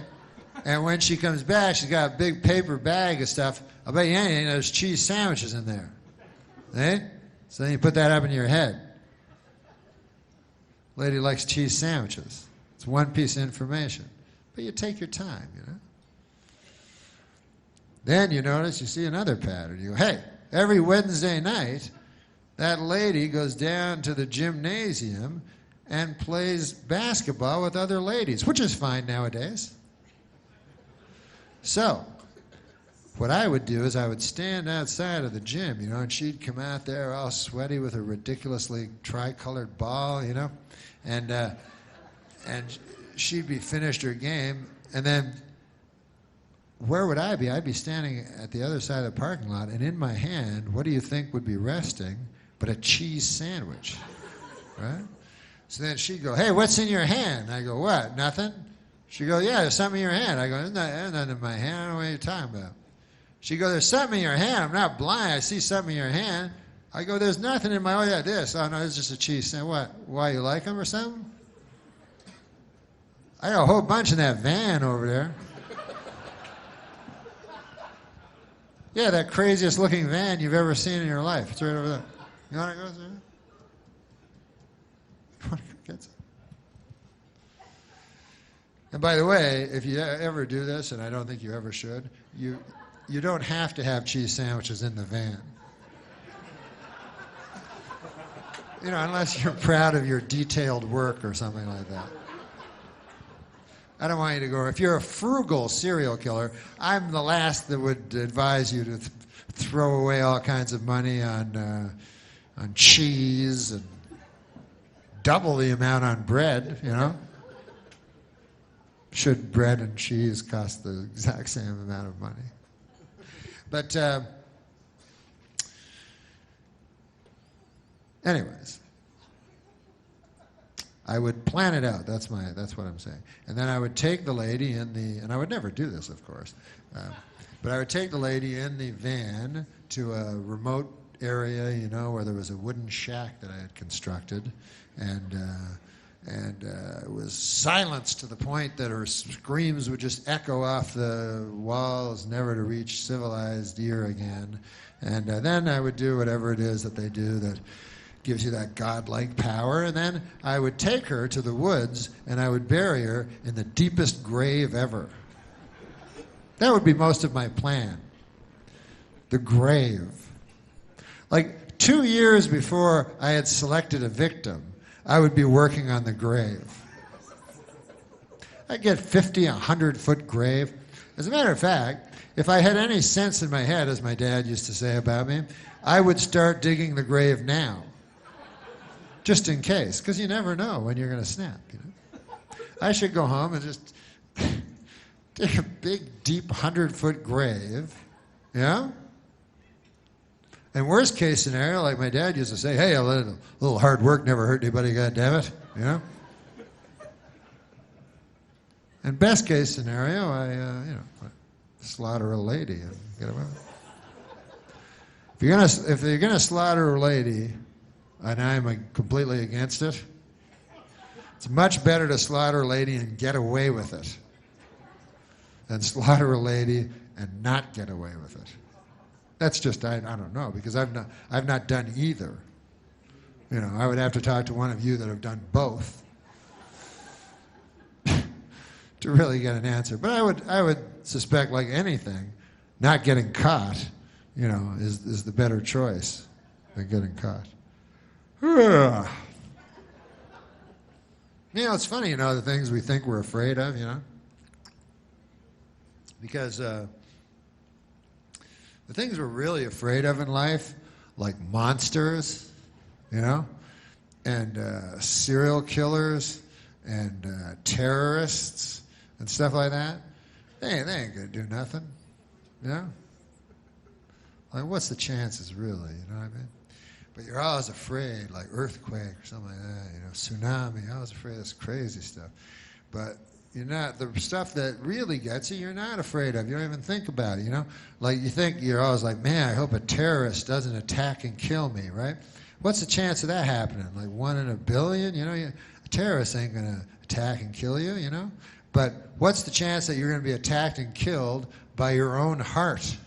and when she comes back, she's got a big paper bag of stuff. I'll bet you anything, there's cheese sandwiches in there. Eh? So then you put that up in your head. Lady likes cheese sandwiches. It's one piece of information. But you take your time, you know? Then you notice, you see another pattern. You go, hey, every Wednesday night, that lady goes down to the gymnasium and plays basketball with other ladies, which is fine nowadays. So, what I would do is I would stand outside of the gym, you know, and she'd come out there all sweaty with a ridiculously tricolored ball, you know, and she'd be finished her game, and then where would I be? I'd be standing at the other side of the parking lot, and in my hand, what do you think would be resting but a cheese sandwich, right? So then she'd go, hey, what's in your hand? I go, what, nothing? She'd go, yeah, there's something in your hand. I go, there's nothing in my hand. I don't know what you're talking about. She'd go, there's something in your hand. I'm not blind. I see something in your hand. I go, there's nothing in my, oh, yeah, this. Oh, no, it's just a cheese sandwich. What, why, you like them or something? I got a whole bunch in that van over there. Yeah, that craziest looking van you've ever seen in your life. It's right over there. You want to go there? You want to go get some? And by the way, if you ever do this, and I don't think you ever should, you don't have to have cheese sandwiches in the van. You know, unless you're proud of your detailed work or something like that. I don't want you to go, if you're a frugal serial killer, I'm the last that would advise you to throw away all kinds of money on cheese and double the amount on bread, you know? Should bread and cheese cost the exact same amount of money? But anyways, I would plan it out. That's what I'm saying. And then I would take the lady and I would never do this, of course, but I would take the lady in the van to a remote area, you know, where there was a wooden shack that I had constructed, and it was silenced to the point that her screams would just echo off the walls, never to reach civilized ear again. And then I would do whatever it is that they do that gives you that godlike power, and then I would take her to the woods and I would bury her in the deepest grave ever. That would be most of my plan. the grave. Like 2 years before I had selected a victim, I would be working on the grave. I'd get 50, 100-foot grave. As a matter of fact, if I had any sense in my head, as my dad used to say about me, I would start digging the grave now. Just in case, because you never know when you're going to snap. You know? I should go home and just dig a big, deep 100-foot grave, yeah? And worst case scenario, like my dad used to say, hey, a little hard work never hurt anybody, goddammit, you know? And best case scenario, I slaughter a lady and get away. If you're gonna slaughter a lady, and I'm completely against it, it's much better to slaughter a lady and get away with it than slaughter a lady and not get away with it. That's just I don't know, because I've not done either. You know, I would have to talk to one of you that have done both to really get an answer. But I would suspect, like anything, not getting caught, you know, is the better choice than getting caught. You know, it's funny, you know, the things we think we're afraid of, you know, because the things we're really afraid of in life, like monsters, you know, and serial killers and terrorists and stuff like that, they ain't gonna do nothing, you know? Like, what's the chances, really, you know what I mean? But you're always afraid, like earthquake or something like that, you know, tsunami, I was afraid of this crazy stuff. But you're not, the stuff that really gets you, you're not afraid of. You don't even think about it, you know? Like, you think, you're always like, man, I hope a terrorist doesn't attack and kill me, right? What's the chance of that happening? Like 1 in a billion, you know? A terrorist ain't gonna attack and kill you, you know? But what's the chance that you're gonna be attacked and killed by your own heart?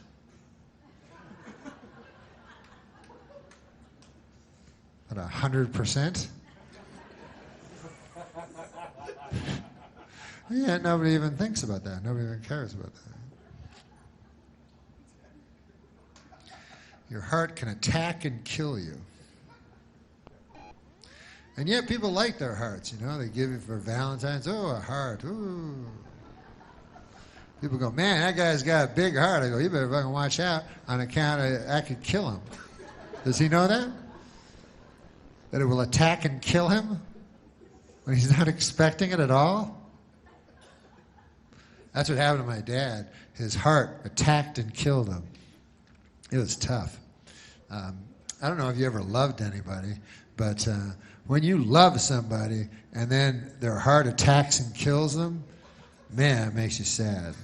About 100%? Yeah, nobody even thinks about that. Nobody even cares about that. Your heart can attack and kill you. And yet people like their hearts, you know. They give you for Valentine's, oh, a heart, ooh. People go, man, that guy's got a big heart. I go, you better fucking watch out on account of I could kill him. Does he know that? That it will attack and kill him when he's not expecting it at all? That's what happened to my dad. His heart attacked and killed him. It was tough. I don't know if you ever loved anybody, but when you love somebody and then their heart attacks and kills them, man, it makes you sad.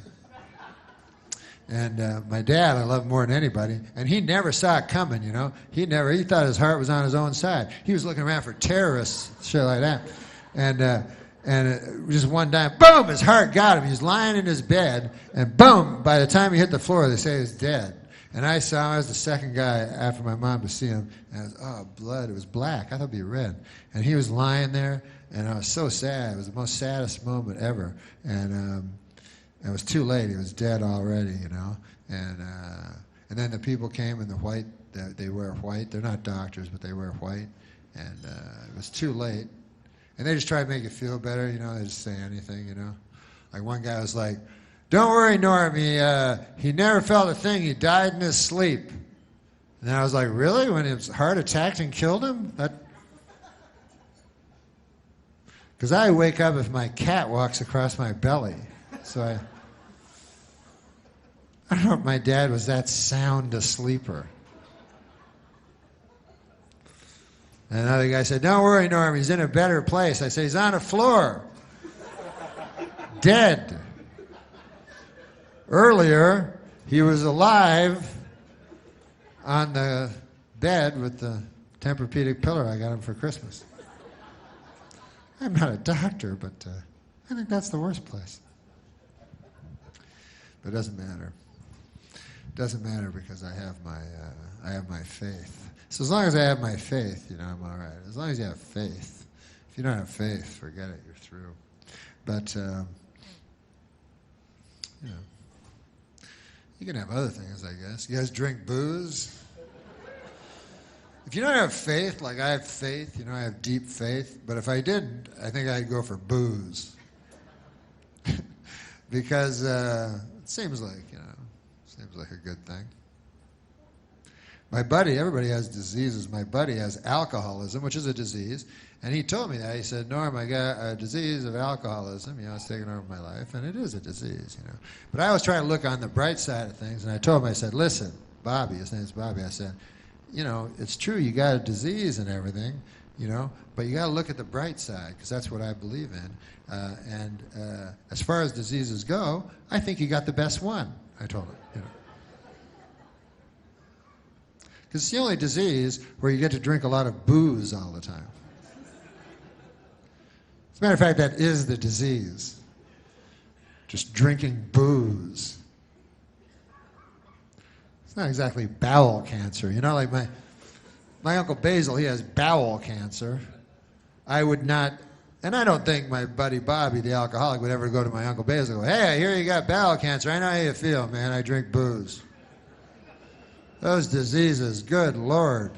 And my dad, I loved more than anybody, and he never saw it coming, you know. He thought his heart was on his own side. He was looking around for terrorists, shit like that. And just one time, boom, his heart got him. He was lying in his bed, and boom, by the time he hit the floor, they say he was dead. And I saw him, I was the second guy after my mom to see him, and I was, oh, blood, it was black. I thought it'd be red. And he was lying there, and I was so sad. It was the most saddest moment ever. And it was too late. He was dead already, you know. And then the people came in the white. They wear white. They're not doctors, but they wear white. And it was too late. And they just try to make you feel better, you know. They just say anything, you know. Like one guy was like, "Don't worry, Norm. He never felt a thing. He died in his sleep." And I was like, "Really? When his heart attacked and killed him?" Because I wake up if my cat walks across my belly. So I don't know if my dad was that sound a sleeper. And another guy said, "Don't worry, Norm, he's in a better place." I say, "He's on the floor. Dead. Earlier, he was alive on the bed with the Tempur-Pedic pillow I got him for Christmas." I'm not a doctor, but I think that's the worst place. But it doesn't matter. It doesn't matter because I have my faith. So as long as I have my faith, you know, I'm all right. As long as you have faith. If you don't have faith, forget it. You're through. But you know, You can have other things, I guess. You guys drink booze? If you don't have faith, like I have faith, I have deep faith, but if I didn't, I think I'd go for booze. Because it seems like a good thing. My buddy, everybody has diseases. My buddy has alcoholism, which is a disease, and he told me that. He said, Norm, I got a disease of alcoholism. It's taken over my life, and it is a disease, But I always try to look on the bright side of things, and I told him, I said, listen, Bobby, his name's Bobby, I said, it's true you got a disease and everything, but you got to look at the bright side, because that's what I believe in. And as far as diseases go, I think you got the best one, I told him, Because it's the only disease where you get to drink a lot of booze all the time. As a matter of fact, that is the disease. Just drinking booze. It's not exactly bowel cancer. Like my Uncle Basil, he has bowel cancer. I would not, and I don't think my buddy Bobby, the alcoholic, would ever go to my Uncle Basil and go, hey, I hear you got bowel cancer. I know how you feel, man. I drink booze. Those diseases, good Lord.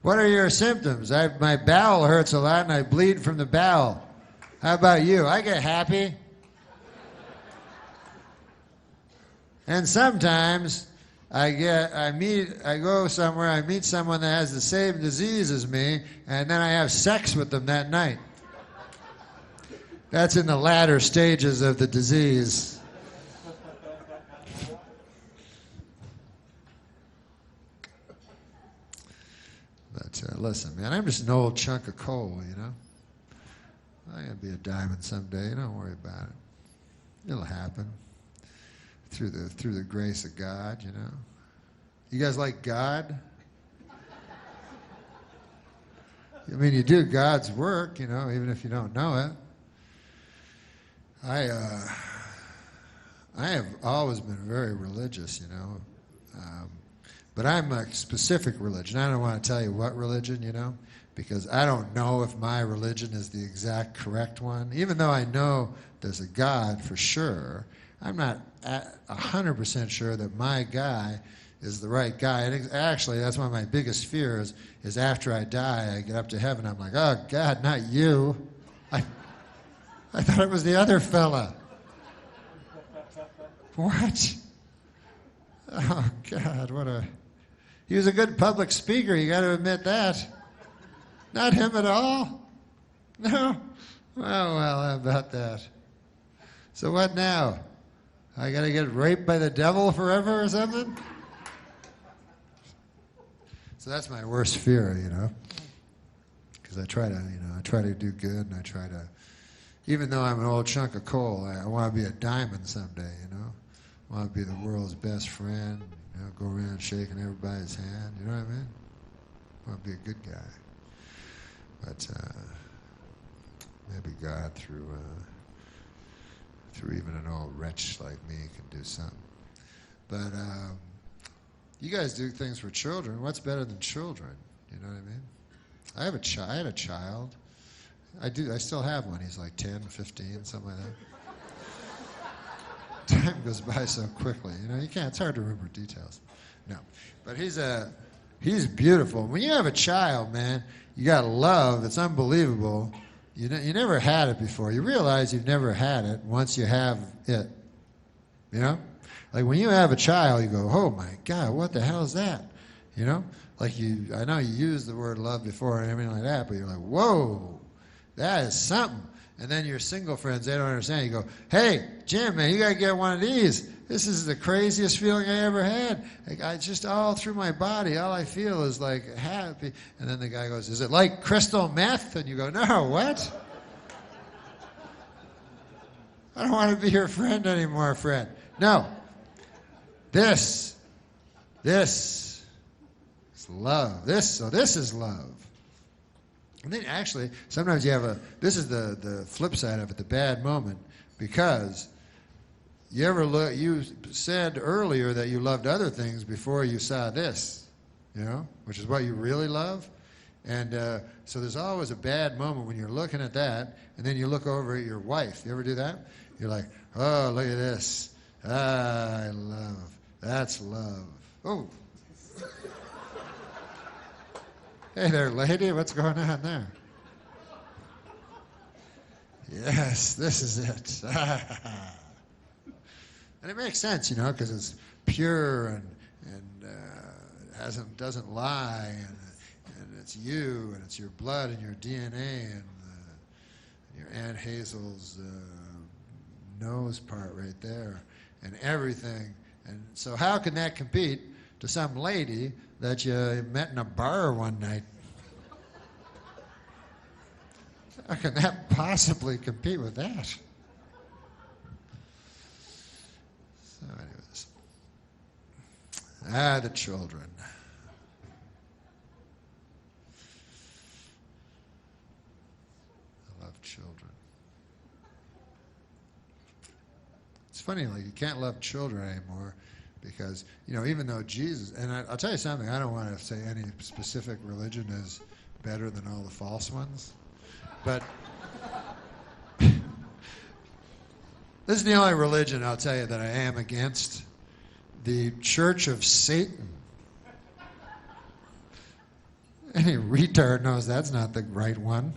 What are your symptoms? My bowel hurts a lot and I bleed from the bowel. How about you? I get happy. And sometimes I go somewhere, I meet someone that has the same disease as me, and then I have sex with them that night. That's in the latter stages of the disease. But listen, man, I'm just an old chunk of coal, I'm going to be a diamond someday. Don't worry about it. It'll happen. Through the grace of God, You guys like God? I mean, you do God's work, even if you don't know it. I have always been very religious, but I'm a specific religion. I don't want to tell you what religion, because I don't know if my religion is the exact correct one. Even though I know there's a God for sure, I'm not 100% sure that my guy is the right guy. And actually, that's one of my biggest fears is after I die, I get up to heaven, I'm like, oh, God, not you. I thought it was the other fella. What? Oh, God, he was a good public speaker, you got to admit that. Not him at all? No? Well, how about that? So what now? I got to get raped by the devil forever or something? So that's my worst fear, because I try to do good, and I try to, even though I'm an old chunk of coal, I want to be a diamond someday, I want to be the world's best friend, go around shaking everybody's hand, you know what I mean? I want to be a good guy. But maybe God, through even an old wretch like me, can do something. But you guys do things for children. What's better than children? You know what I mean? I had a child. I still have one. He's like 10, 15, something like that. Time goes by so quickly. You can't. It's hard to remember details. No, but he's beautiful. When you have a child, man, you got love. It's unbelievable. You never had it before. You realize you've never had it once you have it. Like when you have a child, you go, oh my God, what the hell is that? Like I know you used the word love before and everything like that, but you're like, whoa, that is something. And then your single friends, they don't understand. You go, hey, Jim, man, you got to get one of these. This is the craziest feeling I ever had. Like, I just all through my body, all I feel is like happy. And then the guy goes, is it like crystal meth? And you go, no, what? I don't want to be your friend anymore, friend. No. This is love. This is love. And then actually, sometimes you have this is the flip side of it, the bad moment, because you said earlier that you loved other things before you saw this, which is what you really love. And so there's always a bad moment when you're looking at that, and then you look over at your wife. You ever do that? You're like, oh, look at this. I love. That's love. Oh. Hey there, lady. What's going on there? Yes, this is it. And it makes sense, because it's pure and doesn't lie, and it's you, and it's your blood and your DNA and your Aunt Hazel's nose part right there, and everything. And so, how can that compete to some lady that you met in a bar one night? How can that possibly compete with that? So anyways. The children. I love children. It's funny, like you can't love children anymore because, even though Jesus, and I'll tell you something, I don't want to say any specific religion is better than all the false ones. But this is the only religion, I'll tell you, that I am against. The Church of Satan. Any retard knows that's not the right one.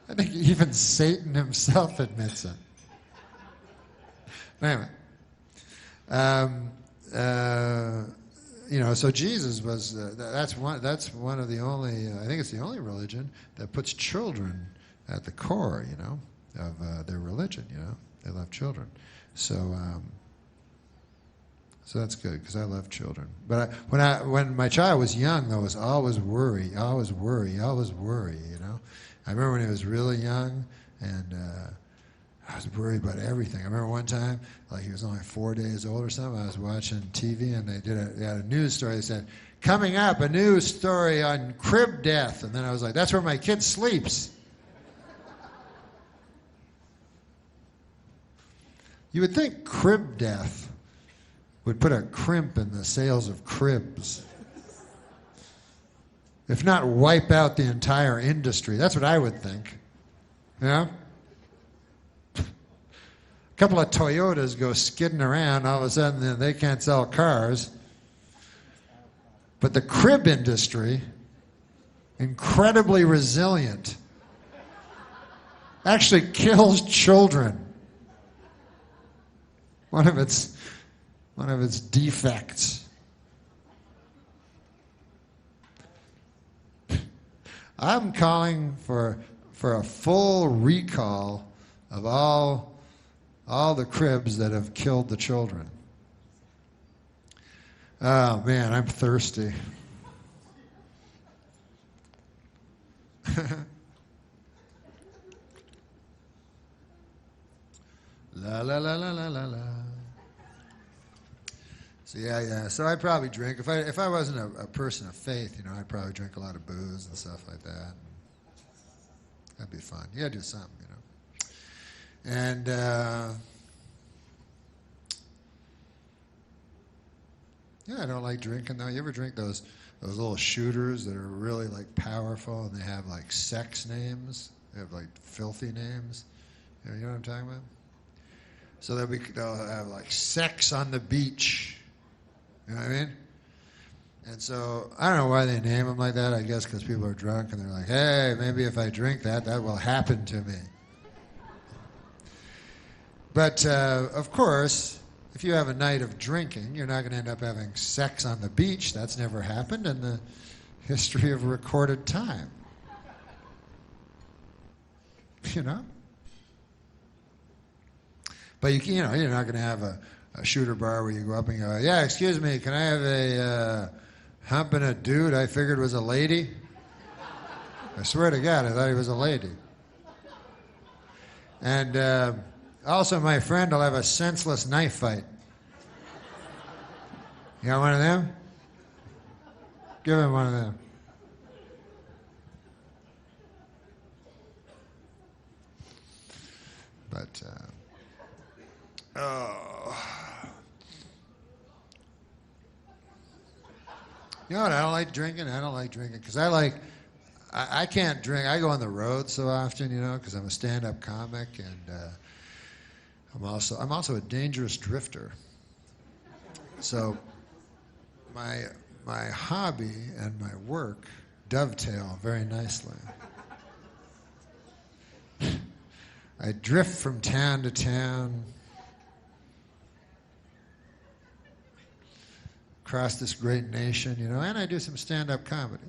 I think even Satan himself admits it. Anyway. So Jesus was, that's one of the only, I think it's the only religion that puts children at the core, of their religion, They love children. So that's good, because I love children. But when my child was young, though, it was always worry. I remember when he was really young, and I was worried about everything. I remember one time, like he was only 4 days old or something, I was watching TV, and they had a news story. They said, coming up, a news story on crib death. And then I was like, that's where my kid sleeps. You would think crib death would put a crimp in the sales of cribs. If not wipe out the entire industry. That's what I would think. A couple of Toyotas go skidding around, all of a sudden they can't sell cars. But the crib industry, incredibly resilient, actually kills children. One of its defects. I'm calling for a full recall of all the cribs that have killed the children. Oh man, I'm thirsty. La la la la la la la. So yeah. So I'd probably drink if I wasn't a person of faith, I'd probably drink a lot of booze and stuff like that. That'd be fun. You gotta do something, And I don't like drinking though. You ever drink those little shooters that are really like powerful and they have like sex names? They have like filthy names. You know what I'm talking about? So they'll have like sex on the beach. You know what I mean? And so I don't know why they name them like that. I guess because people are drunk and they're like, hey, maybe if I drink that will happen to me. But of course, if you have a night of drinking, you're not going to end up having sex on the beach. That's never happened in the history of recorded time. But you're not going to have a shooter bar where you go up and go, yeah, excuse me, can I have a humping a dude I figured was a lady? I swear to God, I thought he was a lady. And also, my friend will have a senseless knife fight. You got one of them? Give him one of them. But, you know what? I don't like drinking because I can't drink. I go on the road so often, because I'm a stand-up comic, and I'm also a dangerous drifter. So my hobby and my work dovetail very nicely. I drift from town to town, across this great nation, and I do some stand-up comedy.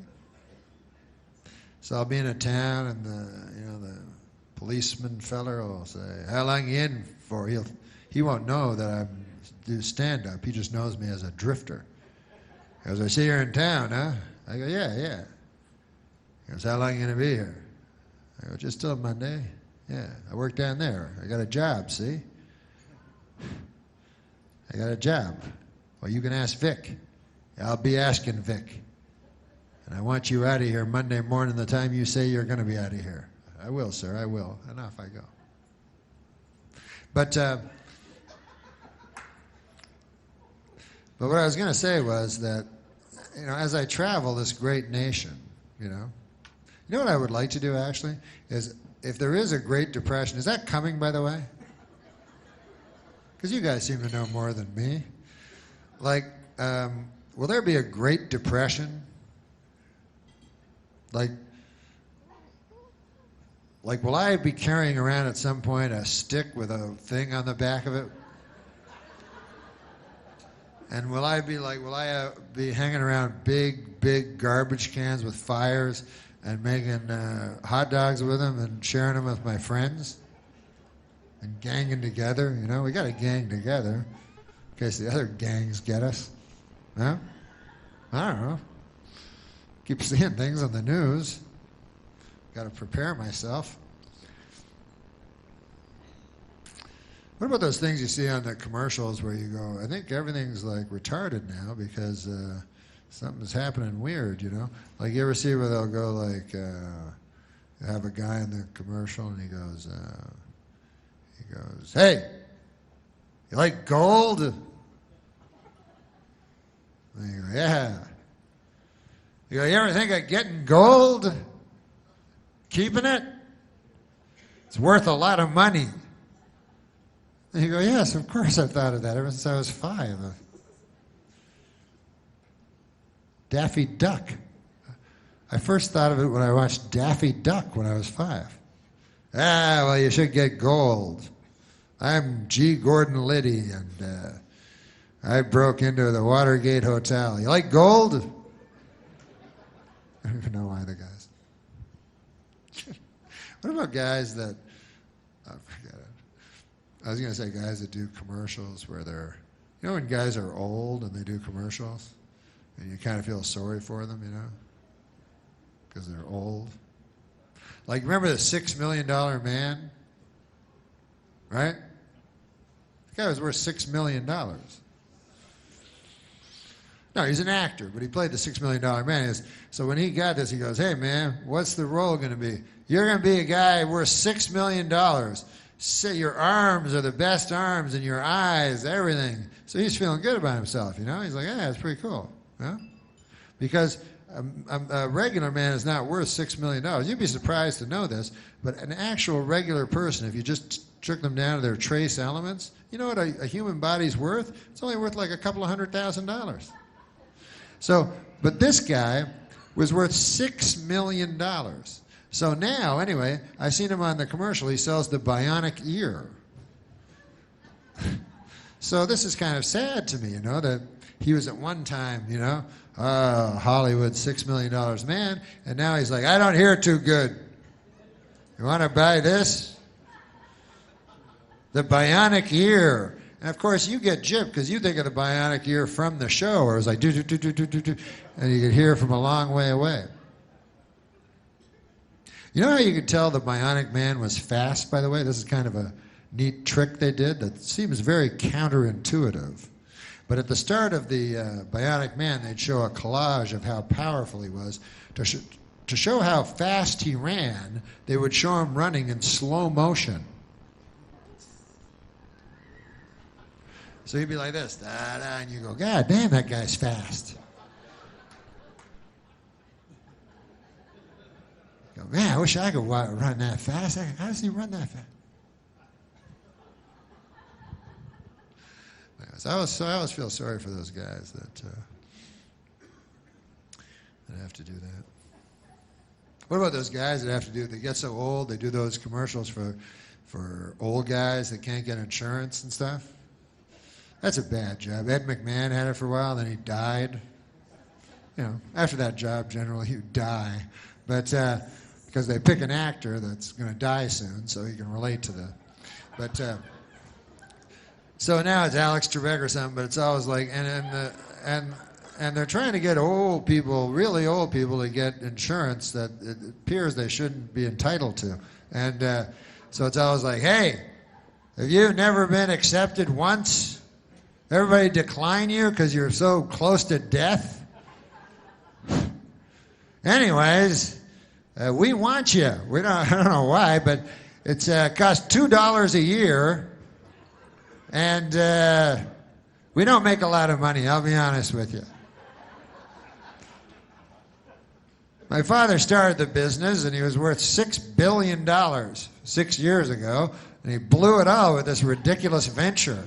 So I'll be in a town, and the policeman feller will say, "How long you in for?" He won't know that I do stand-up. He just knows me as a drifter. He goes, "I see you're in town, huh?" I go, "Yeah." He goes, "How long you gonna be here?" I go, "Just till Monday." "Yeah, I work down there. I got a job, see? I got a job." "Well, you can ask Vic." "I'll be asking Vic. And I want you out of here Monday morning the time you say you're going to be out of here." "I will, sir, I will." And off I go. But what I was going to say was that, as I travel this great nation, you know what I would like to do, actually, is if there is a Great Depression, is that coming, by the way? Because you guys seem to know more than me. Like, will there be a Great Depression? Like, will I be carrying around at some point a stick with a thing on the back of it? And will I be hanging around big garbage cans with fires and making hot dogs with them and sharing them with my friends? And ganging together, we got to gang together in case the other gangs get us. No? I don't know. Keep seeing things on the news. Got to prepare myself. What about those things you see on the commercials where you go, I think everything's like retarded now because something's happening weird, Like you ever see where they'll go like, have a guy in the commercial and he goes, "Hey, you like gold?" And you go, "Yeah." You go, "You ever think of getting gold? Keeping it? It's worth a lot of money." And you go, "Yes, of course I've thought of that ever since I was 5. Daffy Duck. I first thought of it when I watched Daffy Duck when I was 5. "Ah, well, you should get gold. I'm G. Gordon Liddy, and I broke into the Watergate Hotel. You like gold?" I don't even know why the guys. What about guys that, forget it. I was going to say guys that do commercials where they're, when guys are old and they do commercials, and you kind of feel sorry for them, because they're old. Like, remember the $6 Million Man? Right? The guy was worth $6 million. No, he's an actor, but he played the $6 Million Man. So when he got this, he goes, "Hey, man, what's the role going to be? You're going to be a guy worth $6 million. Say your arms are the best arms, and your eyes, everything." So he's feeling good about himself, He's like, "Yeah, that's pretty cool." Because a regular man is not worth $6 million. You'd be surprised to know this, but an actual regular person, if you just took them down to their trace elements, you know what a human body's worth? It's only worth like a couple of $100,000. So, but this guy was worth $6 million. So now, anyway, I seen him on the commercial. He sells the bionic ear. So this is kind of sad to me, that he was at one time, Hollywood $6 million man, and now he's like, "I don't hear too good. You want to buy this? The bionic ear." And of course, you get gypped because you think of the bionic ear from the show, where it was like do do do do do do do, and you could hear from a long way away. You know how you could tell the bionic man was fast, by the way? This is kind of a neat trick they did that seems very counterintuitive. But at the start of the bionic man, they'd show a collage of how powerful he was. To show how fast he ran, they would show him running in slow motion. So he'd be like this, da-da, and you go, "God damn, that guy's fast." You go, "Man, I wish I could run that fast. How does he run that fast?" Anyways, I always feel sorry for those guys that have to do that. What about those guys that have to do? They get so old, they do those commercials for old guys that can't get insurance and stuff. That's a bad job. Ed McMahon had it for a while, then he died. You know, after that job, generally you die, but because they pick an actor that's going to die soon, so he can relate to the. But so now it's Alex Trebek or something, but it's always like and they're trying to get old people, really old people, to get insurance that it appears they shouldn't be entitled to, and so it's always like, hey, have you never been accepted once? Everybody decline you because you're so close to death? Anyways, we want you. I don't know why, but it's costs $2 a year, and we don't make a lot of money, I'll be honest with you. My father started the business, and he was worth $6 billion 6 years ago, and he blew it all with this ridiculous venture.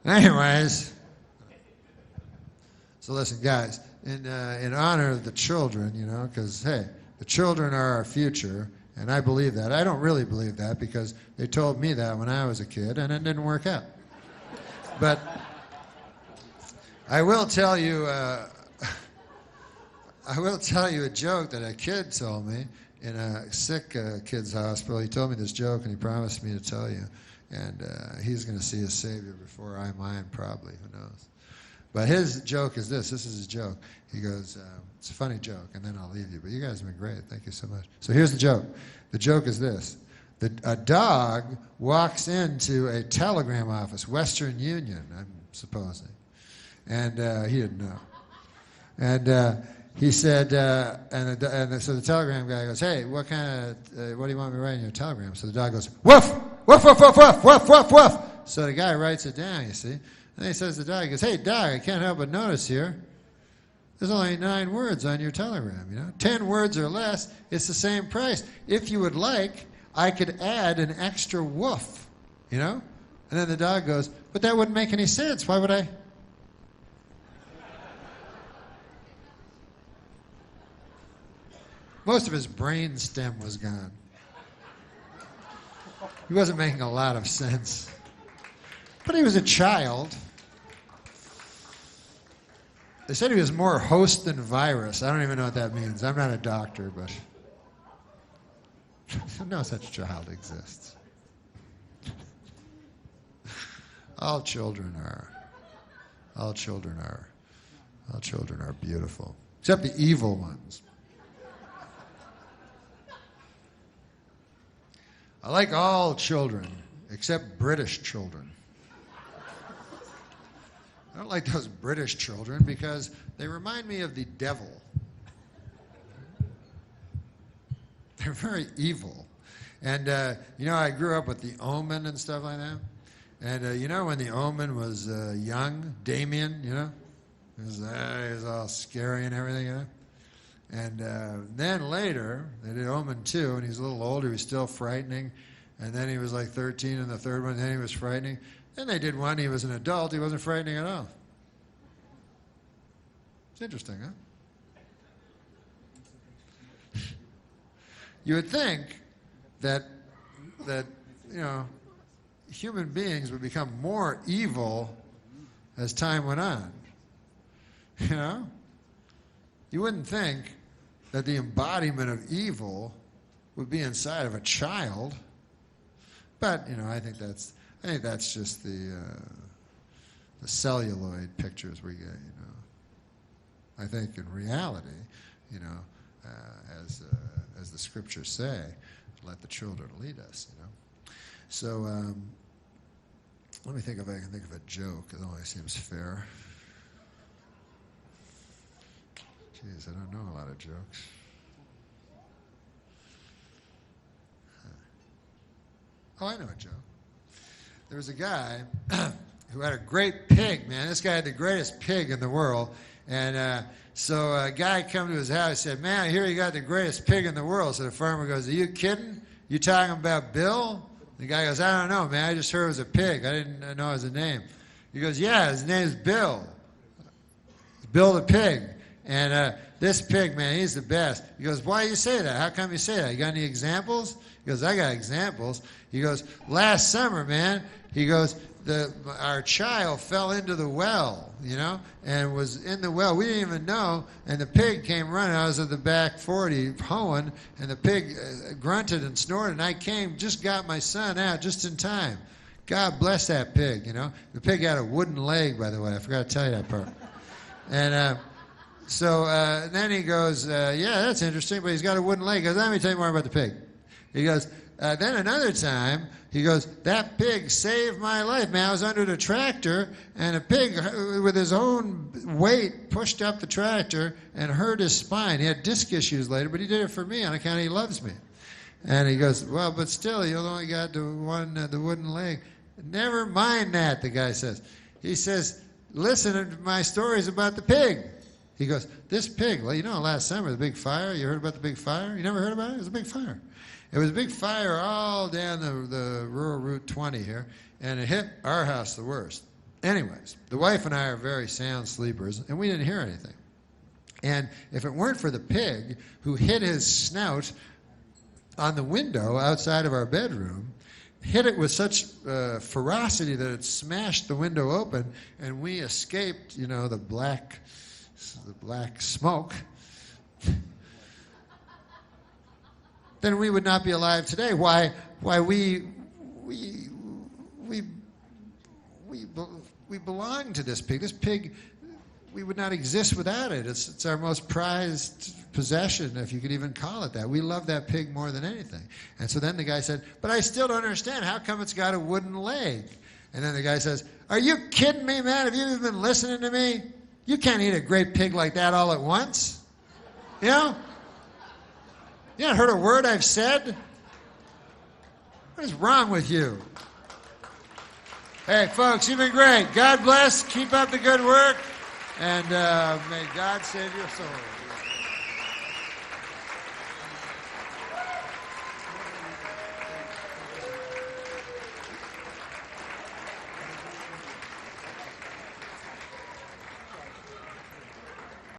Anyways, so listen, guys, in honor of the children, you know, because, hey, the children are our future, and I believe that. I don't really believe that because they told me that when I was a kid, and it didn't work out. But I will tell you a joke that a kid told me in a sick kid's hospital. He told me this joke, and he promised me to tell you. And he's going to see his Savior before I mine, probably. Who knows? But his joke is this. This is his joke. He goes, it's a funny joke, and then I'll leave you. But you guys have been great. Thank you so much. So here's the joke. The joke is this. A dog walks into a telegram office, Western Union, I'm supposing. And he didn't know. And he said, so the telegram guy goes, hey, what do you want me to write in your telegram? So the dog goes, woof, woof, woof, woof, woof, woof, woof, woof. So the guy writes it down, you see. And then he says to the dog, he goes, hey, dog, I can't help but notice here, there's only 9 words on your telegram, you know. 10 words or less, it's the same price. If you would like, I could add an extra woof, you know. And then the dog goes, but that wouldn't make any sense. Why would I? Most of his brain stem was gone. He wasn't making a lot of sense. But he was a child. They said he was more host than virus. I don't even know what that means. I'm not a doctor, but no such child exists. All children are beautiful, except the evil ones. I like all children, except British children. I don't like those British children because they remind me of the devil. They're very evil. And, you know, I grew up with the Omen and stuff like that. And, you know, when the Omen was young, Damien, you know, he was all scary and everything, you know. And then later, they did Omen 2, and he was a little older. He was still frightening. And then he was like 13 in the third one, and then he was frightening. Then they did one, he was an adult. He wasn't frightening at all. It's interesting, huh? You would think that you know, human beings would become more evil as time went on. You know? You wouldn't think that the embodiment of evil would be inside of a child. But, you know, I think that's just the celluloid pictures we get, you know. I think in reality, you know, as the scriptures say, let the children lead us, you know. So let me think if I can think of a joke. It always seems fair. Jeez, I don't know a lot of jokes. Oh, I know a joke. There was a guy who had a great pig, man. This guy had the greatest pig in the world. And so a guy come to his house and said, man, I hear you got the greatest pig in the world. So the farmer goes, are you kidding? You talking about Bill? The guy goes, I don't know, man. I just heard it was a pig. I didn't know it was a name. He goes, yeah, his name's Bill. Bill the pig. And this pig, man, he's the best. He goes, why do you say that? How come you say that? You got any examples? He goes, I got examples. He goes, last summer, man, he goes, our child fell into the well, and was in the well. We didn't even know, and the pig came running. I was at the back 40 hoeing, and the pig grunted and snorted, and I just got my son out just in time. God bless that pig, The pig had a wooden leg, by the way. I forgot to tell you that part. And so then he goes, yeah, that's interesting, but he's got a wooden leg. He goes, let me tell you more about the pig. He goes, then another time, he goes, that pig saved my life, man. I was under the tractor, and a pig, with his own weight, pushed up the tractor and hurt his spine. He had disc issues later, but he did it for me on account he loves me. And he goes, well, but still, you only got the wooden leg. Never mind that, the guy says. He says, listen to my stories about the pig. He goes, this pig, well, last summer, the big fire, you heard about the big fire? You never heard about it? It was a big fire. It was a big fire all down the rural Route 20 here, and it hit our house the worst. Anyways, the wife and I are very sound sleepers, and we didn't hear anything. And if it weren't for the pig, who hit his snout on the window outside of our bedroom, hit it with such ferocity that it smashed the window open, and we escaped, the black smoke, then we would not be alive today. Why we belong to this pig. This pig, we would not exist without it. It's our most prized possession, if you could even call it that. We love that pig more than anything. And so then the guy said, but I still don't understand. How come it's got a wooden leg? And then the guy says, are you kidding me, man? Have you even been listening to me? You can't eat a great pig like that all at once. You haven't heard a word I've said? What is wrong with you? Hey, folks, you've been great. God bless. Keep up the good work. And may God save your soul.